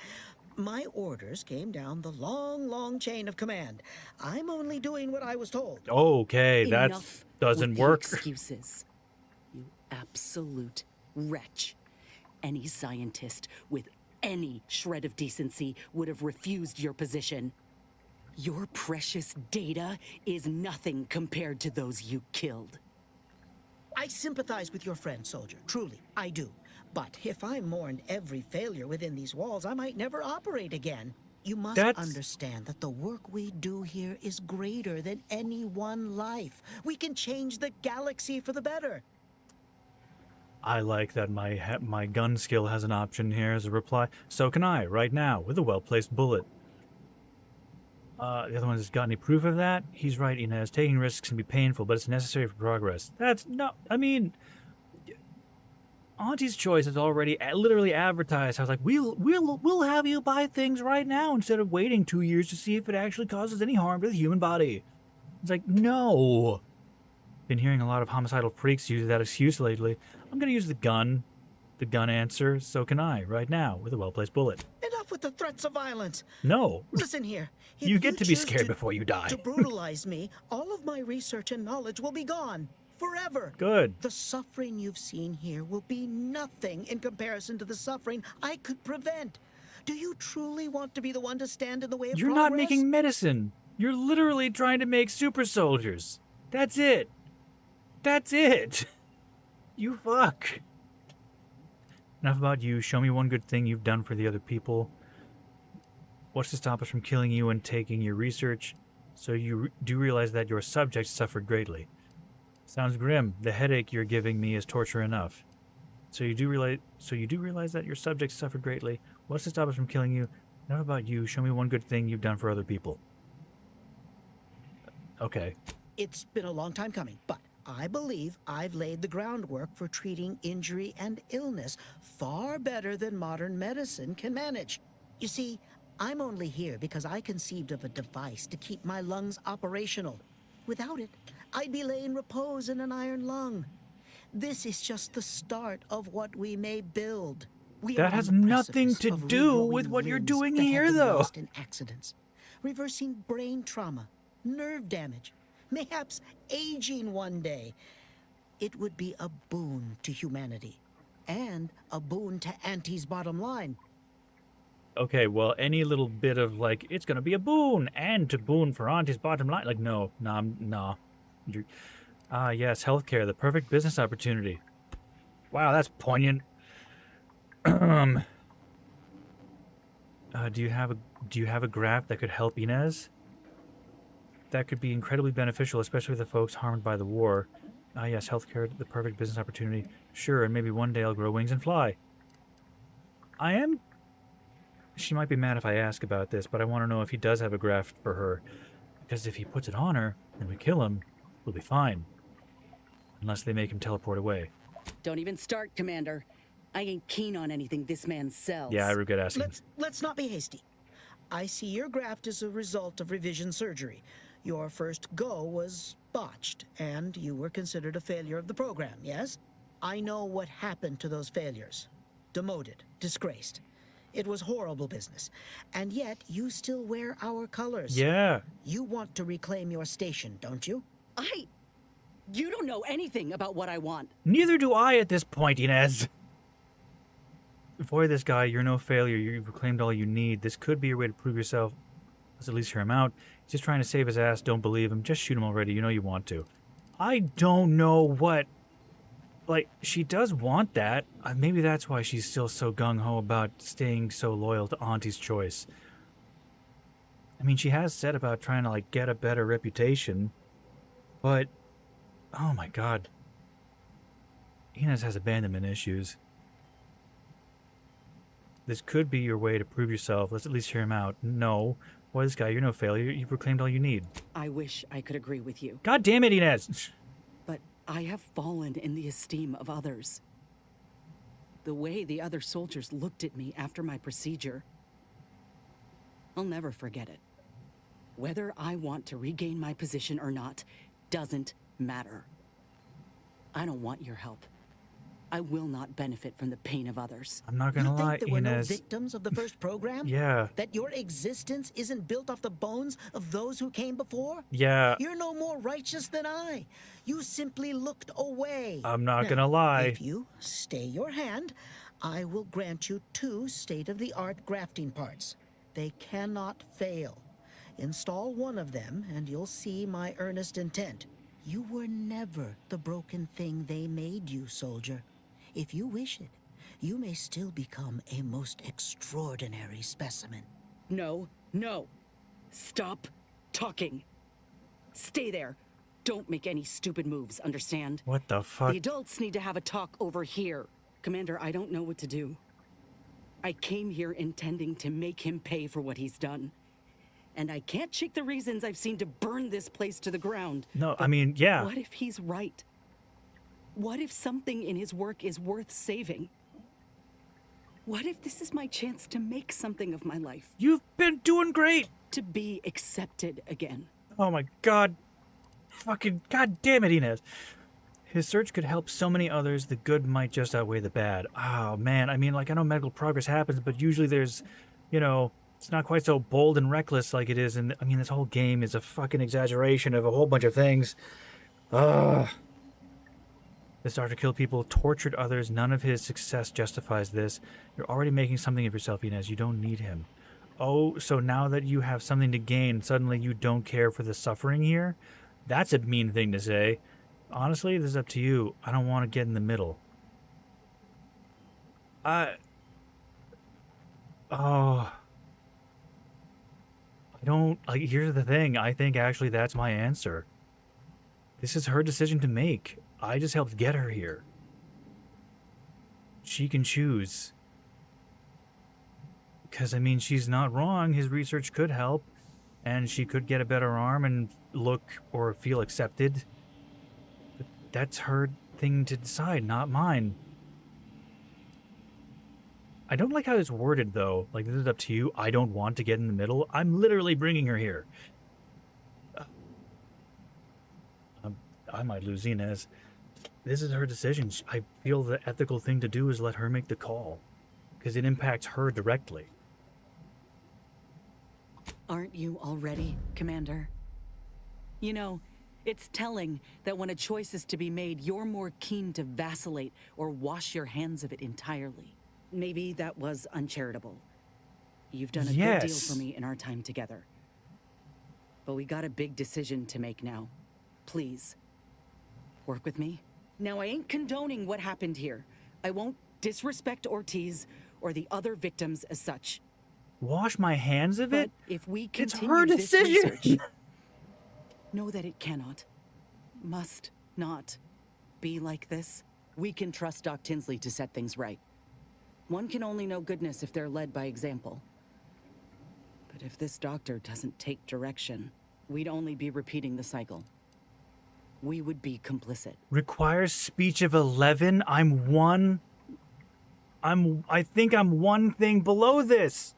Speaker 8: My orders came down the long, long chain of command. I'm only doing what I was told.
Speaker 1: Okay, that
Speaker 4: Enough
Speaker 1: doesn't
Speaker 4: with
Speaker 1: work.
Speaker 4: The excuses. You absolute wretch. Any scientist with any shred of decency would have refused your position. Your precious data is nothing compared to those you killed.
Speaker 8: I sympathize with your friend, soldier. Truly, I do. But if I mourned every failure within these walls, I might never operate again. You must understand that the work we do here is greater than any one life. We can change the galaxy for the better.
Speaker 1: I like that my gun skill has an option here as a reply. So can I, right now, with a well-placed bullet. The other one has got any proof of that? He's right, Inez. Taking risks can be painful, but it's necessary for progress. That's no... I mean... Auntie's Choice is already literally advertised. I was like, we'll have you buy things right now instead of waiting 2 years to see if it actually causes any harm to the human body. It's like, no. Been hearing a lot of homicidal freaks use that excuse lately. I'm gonna use the gun answer. So can I, right now, with a well-placed bullet.
Speaker 8: Enough with the threats of violence.
Speaker 1: No.
Speaker 8: Listen here. If
Speaker 1: You get to be
Speaker 8: choose
Speaker 1: scared before you die.
Speaker 8: To brutalize me, all of my research and knowledge will be gone. Forever.
Speaker 1: Good.
Speaker 8: The suffering you've seen here will be nothing in comparison to the suffering I could prevent. Do you truly want to be the one to stand in the way of
Speaker 1: You're
Speaker 8: progress?
Speaker 1: not making medicine. You're literally trying to make super soldiers. That's it. That's it. You fuck. Enough about you. Show me one good thing you've done for the other people. What's to stop us from killing you and taking your research? So you do realize that your subjects suffered greatly. Sounds grim. The headache you're giving me is torture enough. So you do realize that your subjects suffered greatly. What's to stop us from killing you? Enough about you. Show me one good thing you've done for other people. Okay.
Speaker 8: It's been a long time coming, but I believe I've laid the groundwork for treating injury and illness far better than modern medicine can manage. You see, I'm only here because I conceived of a device to keep my lungs operational. Without it, I'd be laying repose in an iron lung. This is just the start of what we may build.
Speaker 1: That has nothing to do with what you're doing here, though.
Speaker 8: Lost in accidents, reversing brain trauma, nerve damage, mayhaps aging one day. It would be a boon to humanity, and a boon to Auntie's bottom line.
Speaker 1: Okay, well, any little bit of, like, it's gonna be a boon, and to boon for Auntie's bottom line. Like, no. Yes, healthcare, the perfect business opportunity. Wow, that's poignant. Do you have a graph that could help Inez? That could be incredibly beneficial, especially with the folks harmed by the war. Yes, healthcare, the perfect business opportunity. Sure, and maybe one day I'll grow wings and fly. She might be mad if I ask about this, but I want to know if he does have a graft for her. Because if he puts it on her, and we kill him, we'll be fine. Unless they make him teleport away.
Speaker 4: Don't even start, Commander. I ain't keen on anything this man sells.
Speaker 1: Yeah, I regret asking.
Speaker 8: Let's not be hasty. I see your graft is a result of revision surgery. Your first go was botched, and you were considered a failure of the program, yes? I know what happened to those failures. Demoted, disgraced. It was horrible business. And yet, you still wear our colors.
Speaker 1: Yeah.
Speaker 8: You want to reclaim your station, don't you?
Speaker 4: You don't know anything about what I want.
Speaker 1: Neither do I at this point, Inez. Avoid this guy. You're no failure. You've reclaimed all you need. This could be your way to prove yourself. Let's at least hear him out. He's just trying to save his ass. Don't believe him. Just shoot him already. You know you want to. I don't know what... Like, she does want that. Maybe that's why she's still so gung-ho about staying so loyal to Auntie's Choice. I mean, she has said about trying to, like, get a better reputation. But, oh my god. Inez has abandonment issues. This could be your way to prove yourself. Let's at least hear him out. No. Boy, this guy, you're no failure. You've proclaimed all you need.
Speaker 4: I wish I could agree with you.
Speaker 1: God damn it, Inez!
Speaker 4: But I have fallen in the esteem of others. The way the other soldiers looked at me after my procedure, I'll never forget it. Whether I want to regain my position or not doesn't matter. I don't want your help. I will not benefit from the pain of others.
Speaker 1: I'm not gonna lie,
Speaker 8: You think there were no
Speaker 1: Inez.
Speaker 8: victims of the first program?
Speaker 1: Yeah.
Speaker 8: That your existence isn't built off the bones of those who came before?
Speaker 1: Yeah.
Speaker 8: You're no more righteous than I. You simply looked away.
Speaker 1: I'm not
Speaker 8: Now,
Speaker 1: gonna lie.
Speaker 8: If you stay your hand, I will grant you 2 state-of-the-art grafting parts. They cannot fail. Install one of them, and you'll see my earnest intent. You were never the broken thing they made you, soldier. If you wish it, you may still become a most extraordinary specimen.
Speaker 4: No, no. Stop talking. Stay there. Don't make any stupid moves, understand?
Speaker 1: What the fuck?
Speaker 4: The adults need to have a talk over here. Commander, I don't know what to do. I came here intending to make him pay for what he's done. And I can't shake the reasons I've seen to burn this place to the ground.
Speaker 1: No, I mean, yeah.
Speaker 4: What if he's right? What if something in his work is worth saving? What if this is my chance to make something of my life?
Speaker 1: You've been doing great.
Speaker 4: To be accepted again.
Speaker 1: Oh my god. Fucking god damn it, Inez. His search could help so many others. The good might just outweigh the bad. Oh man, I mean, like, I know medical progress happens, but usually there's, you know, it's not quite so bold and reckless like it is. And I mean, this whole game is a fucking exaggeration of a whole bunch of things. Ugh. This doctor killed people, tortured others. None of his success justifies this. You're already making something of yourself, Inez. You don't need him. Oh, so now that you have something to gain, suddenly you don't care for the suffering here? That's a mean thing to say. Honestly, this is up to you. I don't want to get in the middle. I don't, like, here's the thing. I think actually that's my answer. This is her decision to make. I just helped get her here. She can choose. Because, I mean, she's not wrong. His research could help. And she could get a better arm and look or feel accepted. But that's her thing to decide, not mine. I don't like how it's worded, though. Like, this is up to you. I don't want to get in the middle. I'm literally bringing her here. I might lose Inez. This is her decision. I feel the ethical thing to do is let her make the call. Because it impacts her directly.
Speaker 4: Aren't you already, Commander? You know, it's telling that when a choice is to be made, you're more keen to vacillate or wash your hands of it entirely. Maybe that was uncharitable. You've done a good deal for me in our time together. But we got a big decision to make now. Please, work with me. Now, I ain't condoning what happened here. I won't disrespect Ortiz or the other victims as such.
Speaker 1: Wash my hands of it?
Speaker 4: But if we
Speaker 1: It's
Speaker 4: continue
Speaker 1: her
Speaker 4: this
Speaker 1: decision.
Speaker 4: research, know that it cannot, must not be like this. We can trust Doc Tinsley to set things right. One can only know goodness if they're led by example. But if this doctor doesn't take direction, we'd only be repeating the cycle. We would be complicit.
Speaker 1: Requires speech of 11? I think I'm one thing below this.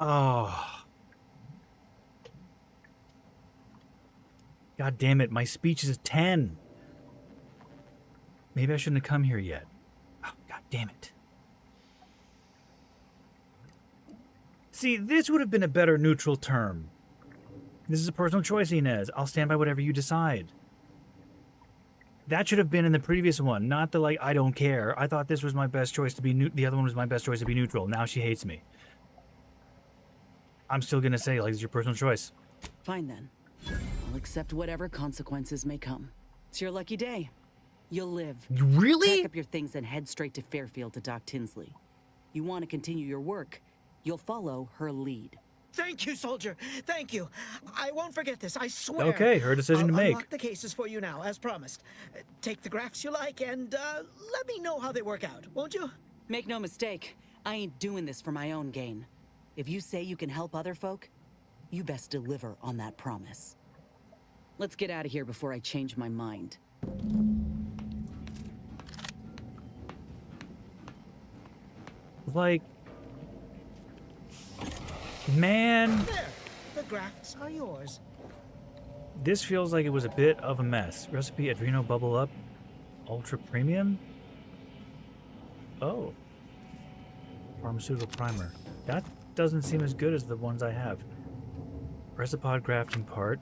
Speaker 1: Oh. God damn it, my speech is a 10. Maybe I shouldn't have come here yet. Oh, God damn it. See, this would have been a better neutral term. This is a personal choice, Inez. I'll stand by whatever you decide. That should have been in the previous one, not the, like, I don't care. I thought this was my best choice to be the other one was my best choice to be neutral. Now she hates me. I'm still gonna say, like, it's your personal choice.
Speaker 4: Fine then. I'll accept whatever consequences may come. It's your lucky day. You'll live.
Speaker 1: Really?
Speaker 4: Pack up your things and head straight to Fairfield to Doc Tinsley. You want to continue your work, you'll follow her lead.
Speaker 8: Thank you, soldier. Thank you. I won't forget this, I swear.
Speaker 1: Okay, her decision to
Speaker 8: I'll
Speaker 1: make.
Speaker 8: unlock the cases for you now, as promised. Take the graphs you like and let me know how they work out, won't you?
Speaker 4: Make no mistake, I ain't doing this for my own gain. If you say you can help other folk, you best deliver on that promise. Let's get out of here before I change my mind.
Speaker 1: Like, man,
Speaker 8: There. The graphs are yours.
Speaker 1: this feels like it was a bit of a mess. Recipe Adreno Bubble Up Ultra Premium? Oh. Pharmaceutical Primer. That doesn't seem as good as the ones I have. Resipod Grafting Part.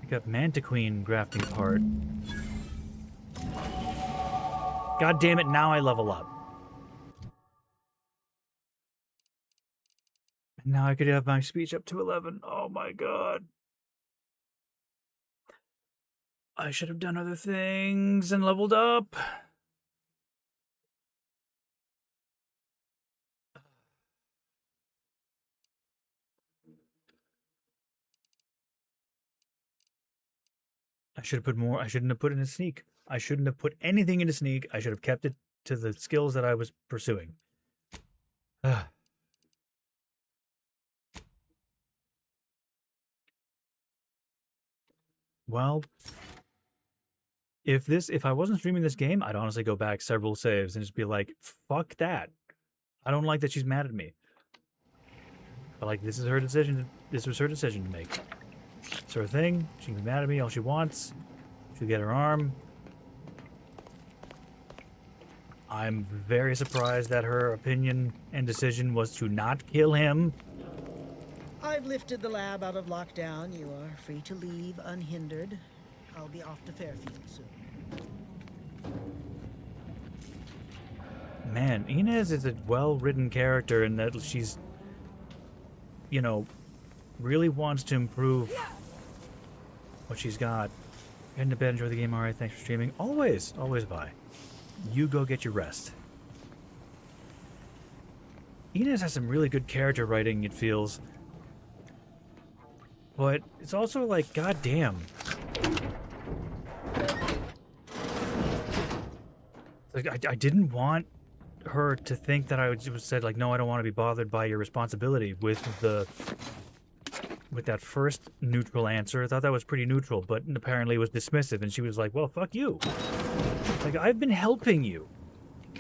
Speaker 1: Pick up Mantiquine Grafting Part. God damn it, now I level up. Now I could have my speech up to 11. Oh my god. I should have done other things and leveled up. I should have put more. I shouldn't have put in a sneak. I shouldn't have put anything into sneak. I should have kept it to the skills that I was pursuing. Well, if I wasn't streaming this game, I'd honestly go back several saves and just be like, fuck that. I don't like that she's mad at me. But like, this is her decision. This was her decision to make. It's her thing. She can be mad at me all she wants. She'll get her arm. I'm very surprised that her opinion and decision was to not kill him.
Speaker 8: I've lifted the lab out of lockdown. You are free to leave unhindered. I'll be off to Fairfield soon.
Speaker 1: Man, Inez is a well-written character in that she's, you know, really wants to improve what she's got. Heading to bed, enjoy the game, alright, thanks for streaming. Always, always bye. You go get your rest. Inez has some really good character writing, it feels. But it's also like, goddamn. Like, I didn't want her to think that I was said like, no, I don't want to be bothered by your responsibility with that first neutral answer. I thought that was pretty neutral, but apparently it was dismissive, and she was like, well, fuck you. Like, I've been helping you.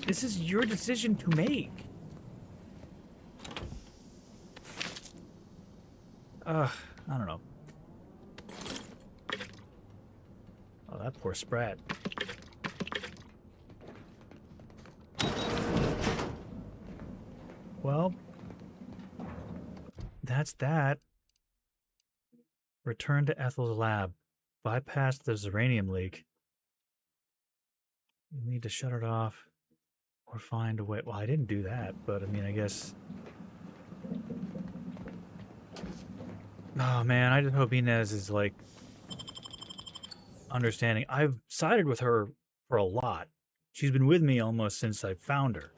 Speaker 1: This is your decision to make. I don't know. Oh, that poor Sprat. Well, that's that. Return to Ethel's lab. Bypass the uranium leak. You need to shut it off or find a way. Well, I didn't do that, but I mean, I guess. Oh man, I just hope Inez is like understanding. I've sided with her for a lot. She's been with me almost since I found her.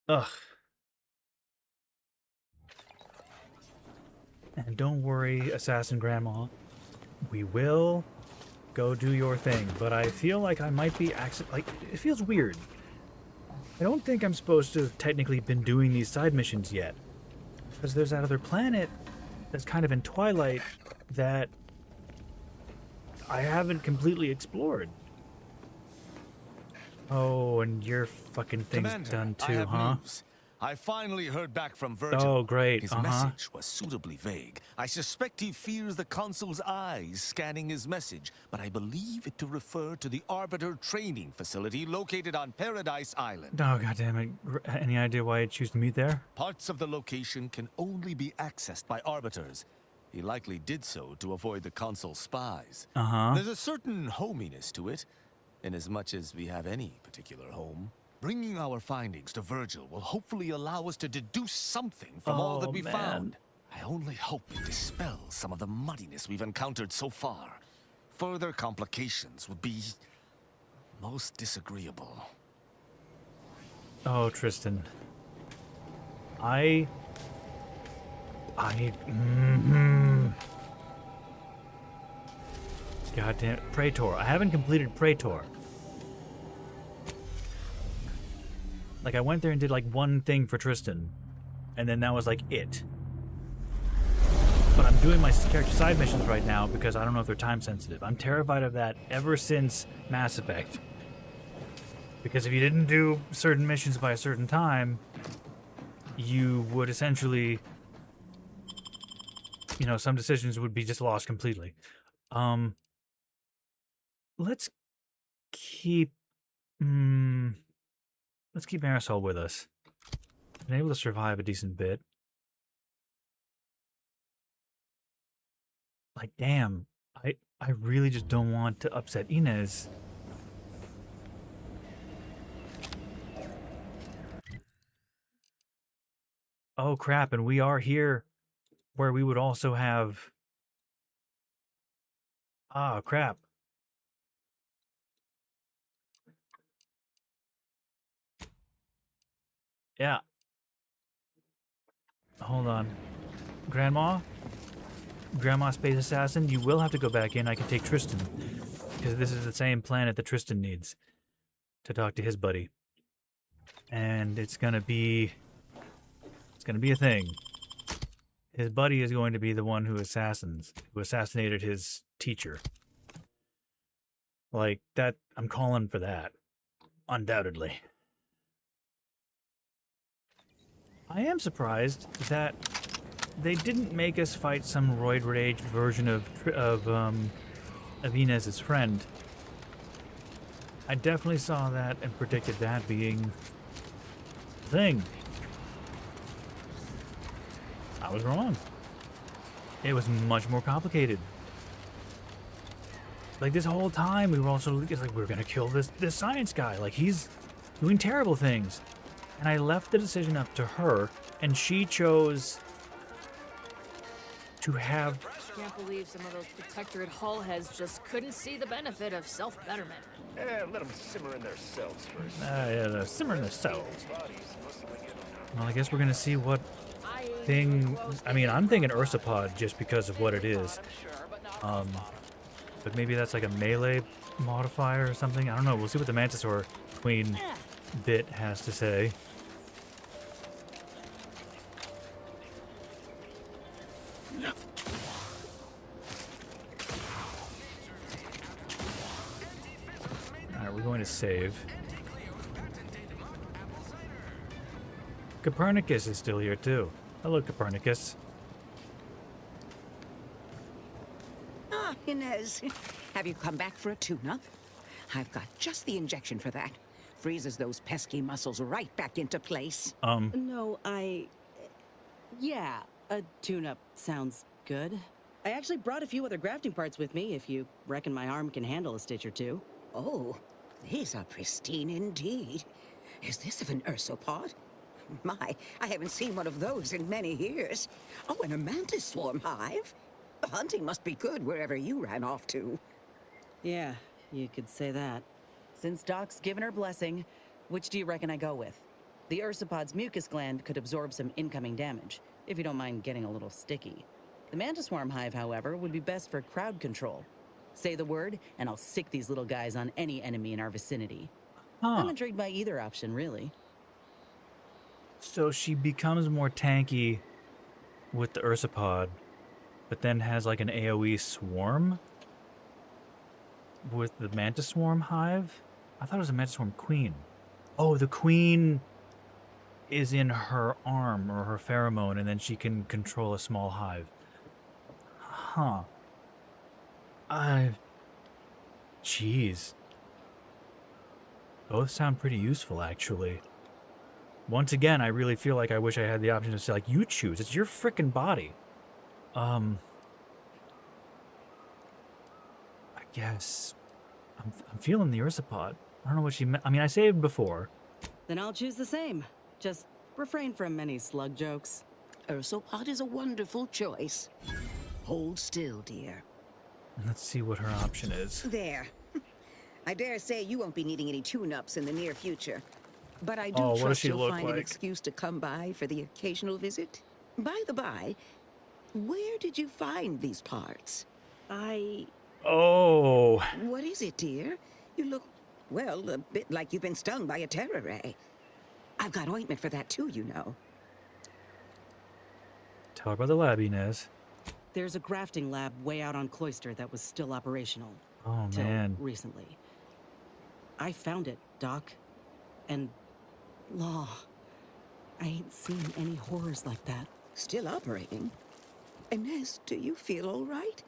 Speaker 1: Ugh. And don't worry, Assassin Grandma. We will go do your thing, but I feel like I might be like, it feels weird. I don't think I'm supposed to have technically been doing these side missions yet. Because there's that other planet that's kind of in Twilight that I haven't completely explored. Oh, and your fucking thing's
Speaker 9: Commander,
Speaker 1: done
Speaker 9: I
Speaker 1: too,
Speaker 9: have
Speaker 1: huh?
Speaker 9: news. I finally heard back from Virgil.
Speaker 1: Oh, great.
Speaker 9: His message was suitably vague. I suspect he fears the consul's eyes scanning his message, but I believe it to refer to the Arbiter training facility located on Paradise Island.
Speaker 1: Oh, goddammit. Any idea why I choose to meet there?
Speaker 9: Parts of the location can only be accessed by Arbiters. He likely did so to avoid the consul's spies.
Speaker 1: Uh-huh.
Speaker 9: There's a certain hominess to it, inasmuch as we have any particular home. Bringing our findings to Virgil will hopefully allow us to deduce something from all that we found. I only hope it dispels some of the muddiness we've encountered so far. Further complications would be most disagreeable.
Speaker 1: Oh, Tristan. Goddamn it. Praetor. I haven't completed Praetor. Like, I went there and did, like, one thing for Tristan. And then that was, like, it. But I'm doing my character side missions right now because I don't know if they're time sensitive. I'm terrified of that ever since Mass Effect. Because if you didn't do certain missions by a certain time, you would essentially, you know, some decisions would be just lost completely. Let's keep Marisol with us. Been able to survive a decent bit. Like, damn, I really just don't want to upset Inez. Oh crap, and we are here where we would also have... Ah, crap. Yeah. Hold on. Grandma? Grandma Space Assassin, you will have to go back in. I can take Tristan. Because this is the same planet that Tristan needs to talk to his buddy. And it's gonna be a thing. His buddy is going to be the one who assassinated his teacher. Like, that, I'm calling for that. Undoubtedly. I am surprised that they didn't make us fight some roid rage version of Inez's friend. I definitely saw that and predicted that being the thing. I was wrong. It was much more complicated. Like, this whole time we were also like, we're gonna kill this science guy. Like, he's doing terrible things. And I left the decision up to her, and she chose to have...
Speaker 10: Can't believe some of those protectorate hull heads just couldn't see the benefit of self-betterment.
Speaker 2: Let them simmer in their cells first.
Speaker 1: yeah, the simmer in their cells. Well, I guess we're gonna see what thing... I mean, I'm thinking Ursapod just because of what it is. But maybe that's like a melee modifier or something. I don't know. We'll see what the Mantisaur Queen bit has to say. Alright, we're going to save. Copernicus is still here too. Hello, Copernicus.
Speaker 11: Ah, Inez. Have you come back for a tune-up? I've got just the injection for that. Freezes those pesky muscles right back into place.
Speaker 4: No, yeah, a tune-up sounds good. I actually brought a few other grafting parts with me, if you reckon my arm can handle a stitch or two.
Speaker 11: Oh, these are pristine indeed. Is this of an ursopod? My, I haven't seen one of those in many years. Oh, and a mantis swarm hive. The hunting must be good wherever you ran off to.
Speaker 4: Yeah, you could say that. Since Doc's given her blessing, which do you reckon I go with? The ursopod's mucus gland could absorb some incoming damage, if you don't mind getting a little sticky. The mantis swarm hive, however, would be best for crowd control. Say the word, and I'll sick these little guys on any enemy in our vicinity. I'm intrigued by either option, really.
Speaker 1: So she becomes more tanky with the Ursapod, but then has like an AoE swarm with the Mantis Swarm hive? I thought it was a Mantis Swarm queen. Oh, the queen is in her arm or her pheromone, and then she can control a small hive. Huh. Jeez. Both sound pretty useful, actually. Once again, I really feel like I wish I had the option to say, like, you choose. It's your frickin' body. I guess I'm feeling the Ursapod. I don't know what she meant. I mean, I saved before.
Speaker 4: Then I'll choose the same. Just refrain from any slug jokes.
Speaker 11: Ursopod is a wonderful choice. Hold still, dear.
Speaker 1: Let's see what her option is.
Speaker 11: There. I dare say you won't be needing any tune-ups in the near future. But I do
Speaker 1: Oh, what does
Speaker 11: trust
Speaker 1: she
Speaker 11: you'll
Speaker 1: look
Speaker 11: find an
Speaker 1: like?
Speaker 11: excuse to come by for the occasional visit. By the by, where did you find these parts?
Speaker 1: Oh.
Speaker 11: What is it, dear? You look, well, a bit like you've been stung by a terror ray. I've got ointment for that too, you know.
Speaker 1: Talk about the lab, Inez.
Speaker 4: There's a grafting lab way out on Cloister that was still operational.
Speaker 1: Oh,
Speaker 4: till
Speaker 1: man.
Speaker 4: recently. I found it, Doc. And... Law. I ain't seen any horrors like that.
Speaker 11: Still operating? Inez, do you feel all right?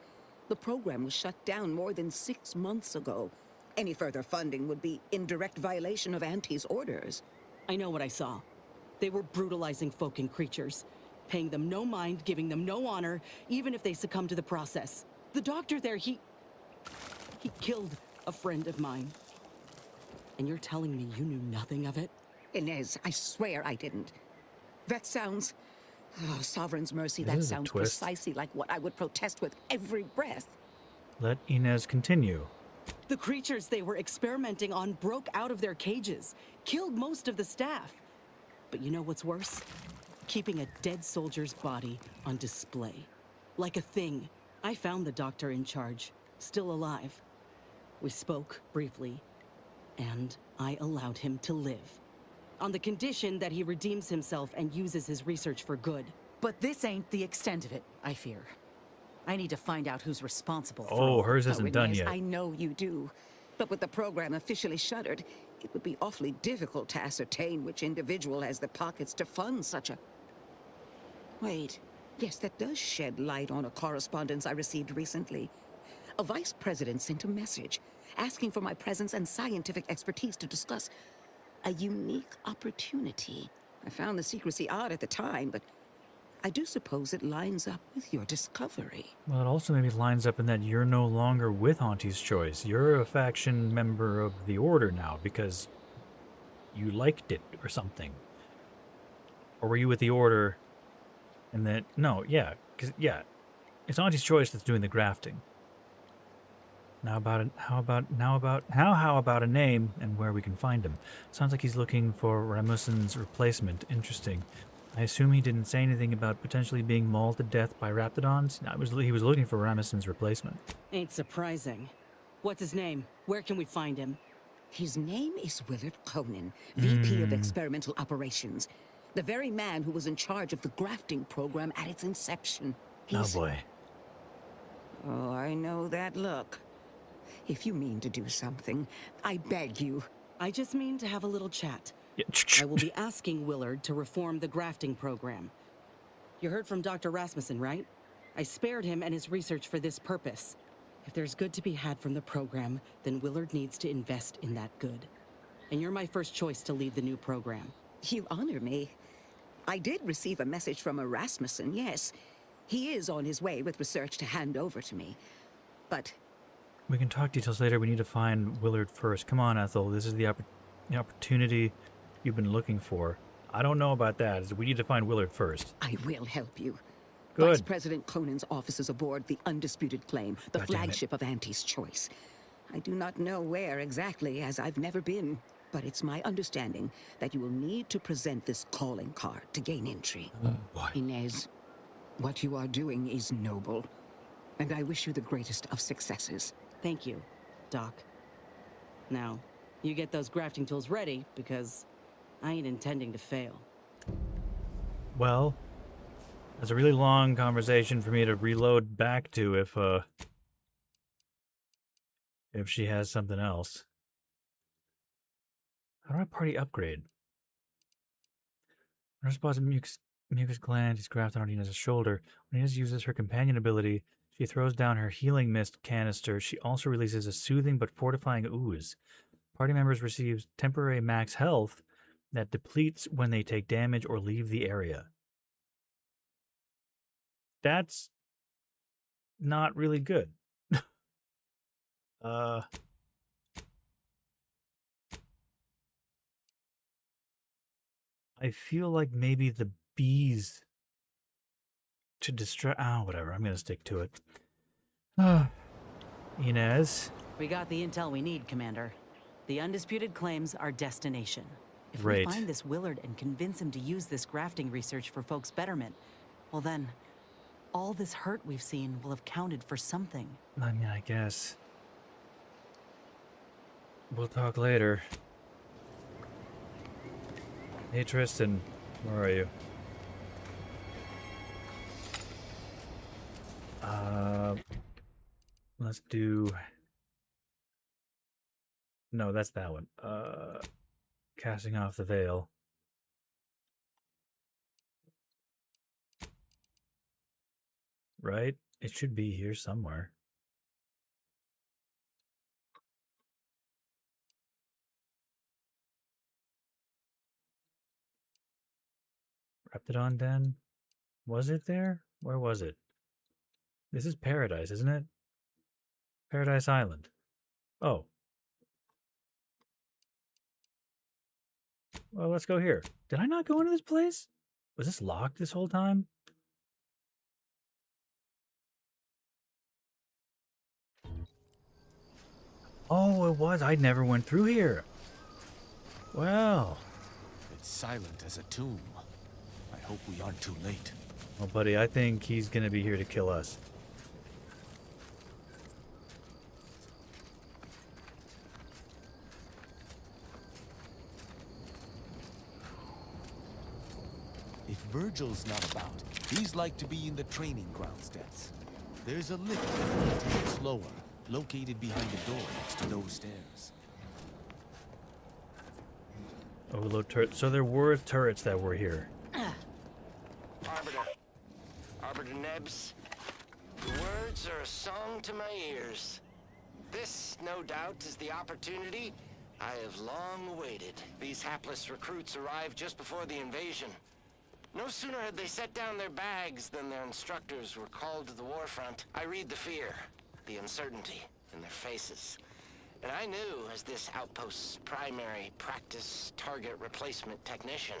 Speaker 11: The program was shut down more than 6 months ago. Any further funding would be in direct violation of Auntie's orders.
Speaker 4: I know what I saw. They were brutalizing folk and creatures. Paying them no mind, giving them no honor, even if they succumb to the process. The doctor there, he killed a friend of mine. And you're telling me you knew nothing of it?
Speaker 11: Inez, I swear I didn't. That sounds... Oh, Sovereign's mercy,
Speaker 1: This
Speaker 11: that
Speaker 1: is a
Speaker 11: sounds
Speaker 1: twist.
Speaker 11: precisely like what I would protest with every breath.
Speaker 1: Let Inez continue.
Speaker 4: The creatures they were experimenting on broke out of their cages, killed most of the staff. But you know what's worse? Keeping a dead soldier's body on display. Like a thing. I found the doctor in charge, still alive. We spoke briefly, and I allowed him to live. On the condition that he redeems himself and uses his research for good. But this ain't the extent of it, I fear. I need to find out who's responsible for all
Speaker 1: hers
Speaker 11: Oh,
Speaker 1: isn't done
Speaker 11: Inez,
Speaker 1: yet.
Speaker 11: I know you do. But with the program officially shuttered, it would be awfully difficult to ascertain which individual has the pockets to fund such a... Wait. Yes, that does shed light on a correspondence I received recently. A vice president sent a message asking for my presence and scientific expertise to discuss a unique opportunity. I found the secrecy odd at the time, but I do suppose it lines up with your discovery.
Speaker 1: Well, it also maybe lines up in that you're no longer with Auntie's Choice. You're a faction member of the Order now because you liked it or something. Or were you with the Order and then... No, yeah. Because, yeah. It's Auntie's Choice that's doing the grafting. How about a name and where we can find him? Sounds like he's looking for Rasmussen's replacement. Interesting. I assume he didn't say anything about potentially being mauled to death by raptidons. He was looking for Rasmussen's replacement.
Speaker 4: Ain't surprising. What's his name? Where can we find him?
Speaker 11: His name is Willard Conan, VP of Experimental Operations. The very man who was in charge of the grafting program at its inception.
Speaker 1: Oh boy.
Speaker 11: Oh, I know that look. If you mean to do something, I beg you.
Speaker 4: I just mean to have a little chat.
Speaker 1: Yeah.
Speaker 4: I will be asking Willard to reform the grafting program. You heard from Dr. Rasmussen, right? I spared him and his research for this purpose. If there's good to be had from the program, then Willard needs to invest in that good. And you're my first choice to lead the new program.
Speaker 11: You honor me. I did receive a message from a Rasmussen, yes. He is on his way with research to hand over to me. But...
Speaker 1: We can talk details later. We need to find Willard first. Come on, Ethel. This is the opportunity you've been looking for. I don't know about that. We need to find Willard first.
Speaker 11: I will help you.
Speaker 1: Good.
Speaker 11: Vice President Conan's office is aboard the Undisputed Claim, the
Speaker 1: God damn it.
Speaker 11: flagship of Auntie's Choice. I do not know where exactly, as I've never been, but it's my understanding that you will need to present this calling card to gain entry.
Speaker 1: Boy.
Speaker 11: Inez, what you are doing is noble, and I wish you the greatest of successes.
Speaker 4: Thank you, Doc. Now, you get those grafting tools ready, because I ain't intending to fail.
Speaker 1: Well, that's a really long conversation for me to reload back to if she has something else. How do I party upgrade? Nurse spots a mucus gland is grafted on Inez's shoulder. When Inez uses her companion ability, she throws down her healing mist canister. She also releases a soothing but fortifying ooze. Party members receive temporary max health that depletes when they take damage or leave the area. That's not really good. I feel like maybe the bees to distract... Oh, whatever. I'm going to stick to it. Inez.
Speaker 4: We got the intel we need, Commander. The Undisputed Claim's our destination. If
Speaker 1: Great.
Speaker 4: we find this Willard and convince him to use this grafting research for folks' betterment, well then, all this hurt we've seen will have counted for something.
Speaker 1: I mean, I guess. We'll talk later. Hey, Tristan. Where are you? Let's do... No, that's that one. Casting off the veil. Right? It should be here somewhere. Raptidon Den? Was it there? Where was it? This is paradise, isn't it? Paradise Island. Oh. Well, let's go here. Did I not go into this place? Was this locked this whole time? Oh, it was. I never went through here. Well.
Speaker 9: It's silent as a tomb. I hope we aren't too late.
Speaker 1: Well, buddy, I think he's gonna be here to kill us.
Speaker 9: If Virgil's not about, he's like to be in the training ground steps. There's a lift that can take it slower, located behind the door next to those stairs.
Speaker 1: Overload turret. So there were turrets that were here.
Speaker 2: Arbiter Nebs, the words are a song to my ears. This, no doubt, is the opportunity I have long awaited. These hapless recruits arrived just before the invasion. No sooner had they set down their bags than their instructors were called to the war front. I read the fear, the uncertainty in their faces. And I knew, as this outpost's primary practice target replacement technician,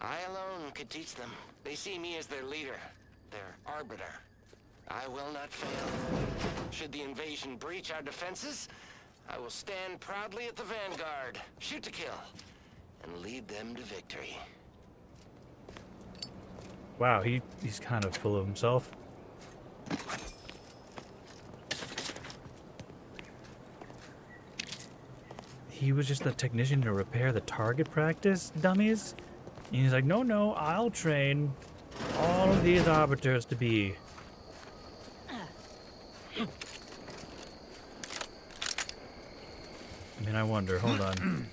Speaker 2: I alone could teach them. They see me as their leader, their arbiter. I will not fail. Should the invasion breach our defenses, I will stand proudly at the vanguard, shoot to kill, and lead them to victory.
Speaker 1: Wow, he's kind of full of himself. He was just a technician to repair the target practice dummies. And he's like, no, I'll train all of these arbiters to be. I mean, I wonder, hold on.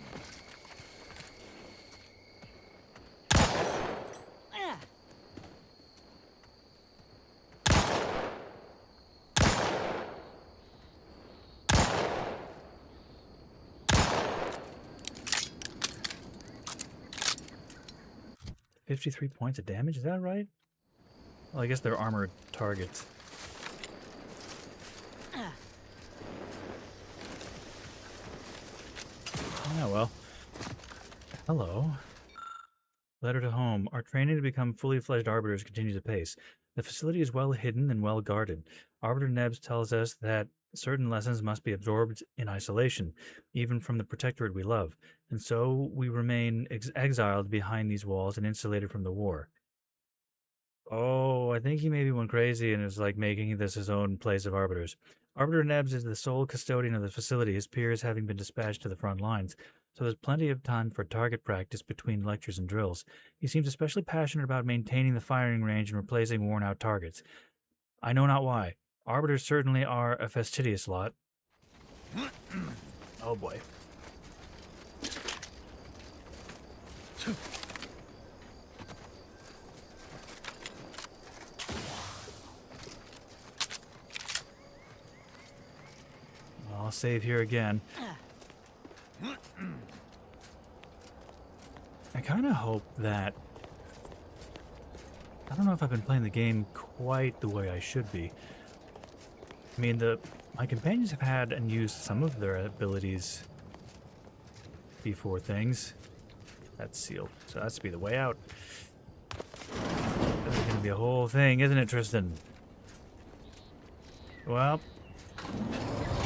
Speaker 1: $53 points of damage, is that right? Well, I guess they're armored targets. Oh, well. Hello. Letter to home. Our training to become fully fledged arbiters continues apace. The facility is well hidden and well guarded. Arbiter Nebs tells us that certain lessons must be absorbed in isolation, even from the protectorate we love, and so we remain exiled behind these walls and insulated from the war. Oh, I think he maybe went crazy and is like making this his own place of arbiters. Arbiter Nebs is the sole custodian of the facility, his peers having been dispatched to the front lines, so there's plenty of time for target practice between lectures and drills. He seems especially passionate about maintaining the firing range and replacing worn-out targets. I know not why. Arbiters certainly are a fastidious lot. Oh boy. I'll save here again. I kind of hope that... I don't know if I've been playing the game quite the way I should be. I mean, my companions have had and used some of their abilities before things. That's sealed, so that's to be the way out. This is going to be a whole thing, isn't it, Tristan? Well,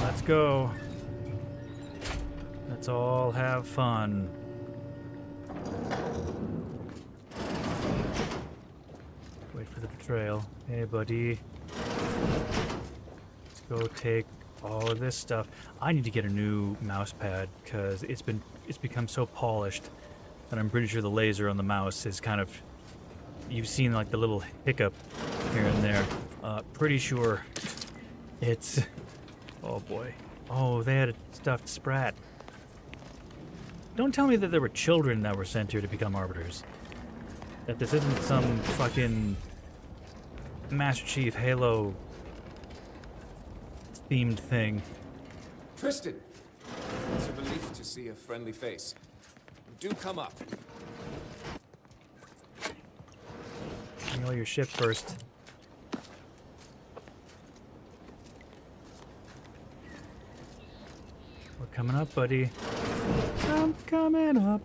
Speaker 1: let's go. Let's all have fun. Wait for the betrayal. Hey, buddy. Let's go take all of this stuff. I need to get a new mouse pad because it's become so polished that I'm pretty sure the laser on the mouse is kind of... You've seen like the little hiccup here and there. Pretty sure it's... Oh boy. Oh, they had a stuffed sprat. Don't tell me that there were children that were sent here to become arbiters. That this isn't some fucking Master Chief Halo themed thing.
Speaker 7: Tristan! It's a relief to see a friendly face. Do come up.
Speaker 1: Bring all your shit first. coming up, buddy. I'm coming up.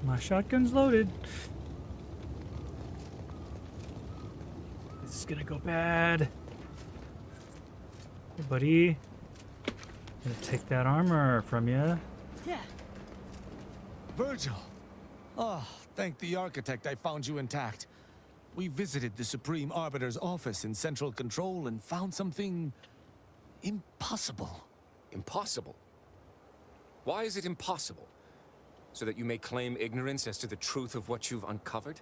Speaker 1: My shotgun's loaded. This is gonna go bad. Hey, buddy. Gonna take that armor from you.
Speaker 10: Yeah.
Speaker 9: Virgil! Oh, thank the architect I found you intact. We visited the Supreme Arbiter's office in Central Control and found something impossible.
Speaker 7: Impossible? Why is it impossible? So that you may claim ignorance as to the truth of what you've uncovered?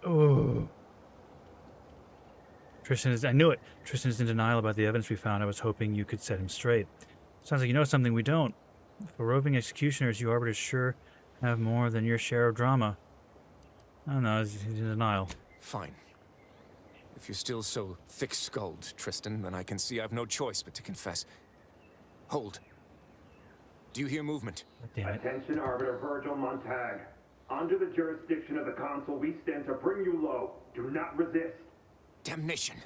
Speaker 1: Oh. Tristan is, I knew it. Tristan is in denial about the evidence we found. I was hoping you could set him straight. Sounds like you know something we don't. For roving executioners, you arbiters sure have more than your share of drama. I don't know, he's in denial.
Speaker 7: Fine. If you're still so thick-skulled, Tristan, then I can see I've no choice but to confess. Hold. Do you hear movement?
Speaker 1: Damn it.
Speaker 12: Attention, Arbiter Virgil Montag. Under the jurisdiction of the Council, we stand to bring you low. Do not resist.
Speaker 7: Damnation!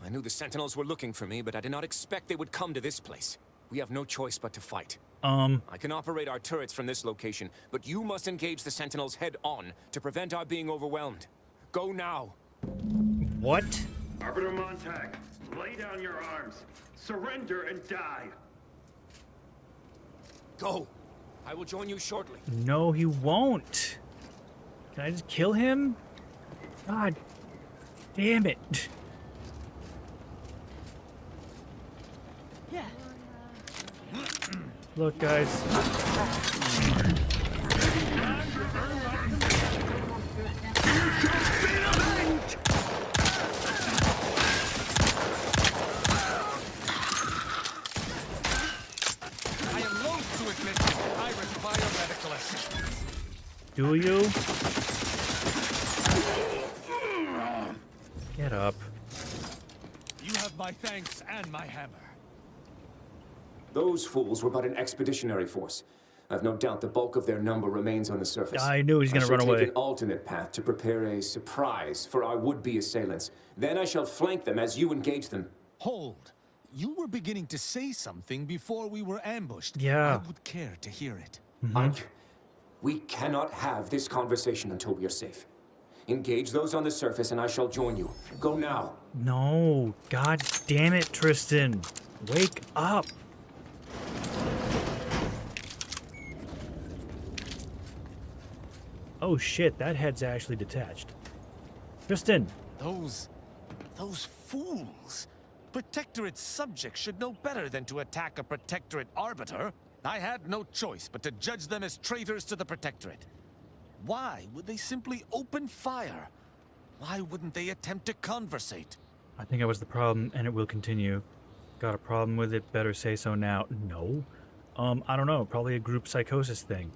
Speaker 7: I knew the Sentinels were looking for me, but I did not expect they would come to this place. We have no choice but to fight. I can operate our turrets from this location, but you must engage the Sentinels head-on to prevent our being overwhelmed. Go now!
Speaker 1: What?
Speaker 12: Arbiter Montag, lay down your arms. Surrender and die.
Speaker 7: Go! I will join you shortly.
Speaker 1: No, he won't. Can I just kill him? God damn it.
Speaker 10: Yeah.
Speaker 1: Look, guys.
Speaker 9: I am loath to admit I require medical assistance.
Speaker 1: Do you? Get up.
Speaker 9: You have my thanks and my hammer.
Speaker 7: Those fools were but an expeditionary force. I've no doubt the bulk of their number remains on the surface.
Speaker 1: I knew he was going to run
Speaker 7: I shall
Speaker 1: away.
Speaker 7: take an alternate path to prepare a surprise for our would-be assailants. Then I shall flank them as you engage them.
Speaker 9: Hold. You were beginning to say something before we were ambushed.
Speaker 1: Yeah.
Speaker 9: I would care to hear it.
Speaker 7: We cannot have this conversation until we are safe. Engage those on the surface and I shall join you. Go now.
Speaker 1: No. God damn it, Tristan. Wake up. Oh shit, that head's actually detached. Tristan!
Speaker 9: Those fools. Protectorate subjects should know better than to attack a Protectorate arbiter. I had no choice but to judge them as traitors to the Protectorate. Why would they simply open fire? Why wouldn't they attempt to conversate?
Speaker 1: I think I was the problem, and it will continue. Got a problem with it, better say so now. No. I don't know, probably a group psychosis thing.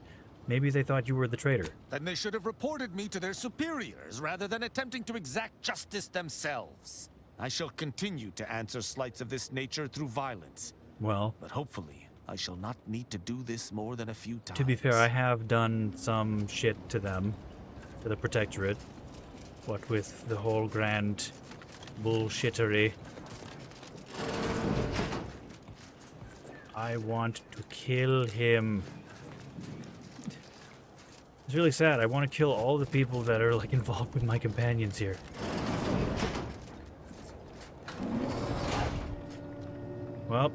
Speaker 1: Maybe they thought you were the traitor.
Speaker 9: Then they should have reported me to their superiors, rather than attempting to exact justice themselves. I shall continue to answer slights of this nature through violence.
Speaker 1: Well,
Speaker 9: but hopefully, I shall not need to do this more than a few times.
Speaker 1: To be fair, I have done some shit to them, to the Protectorate. What with the whole grand bullshittery. I want to kill him. It's really sad. I want to kill all the people that are like involved with my companions here. Well,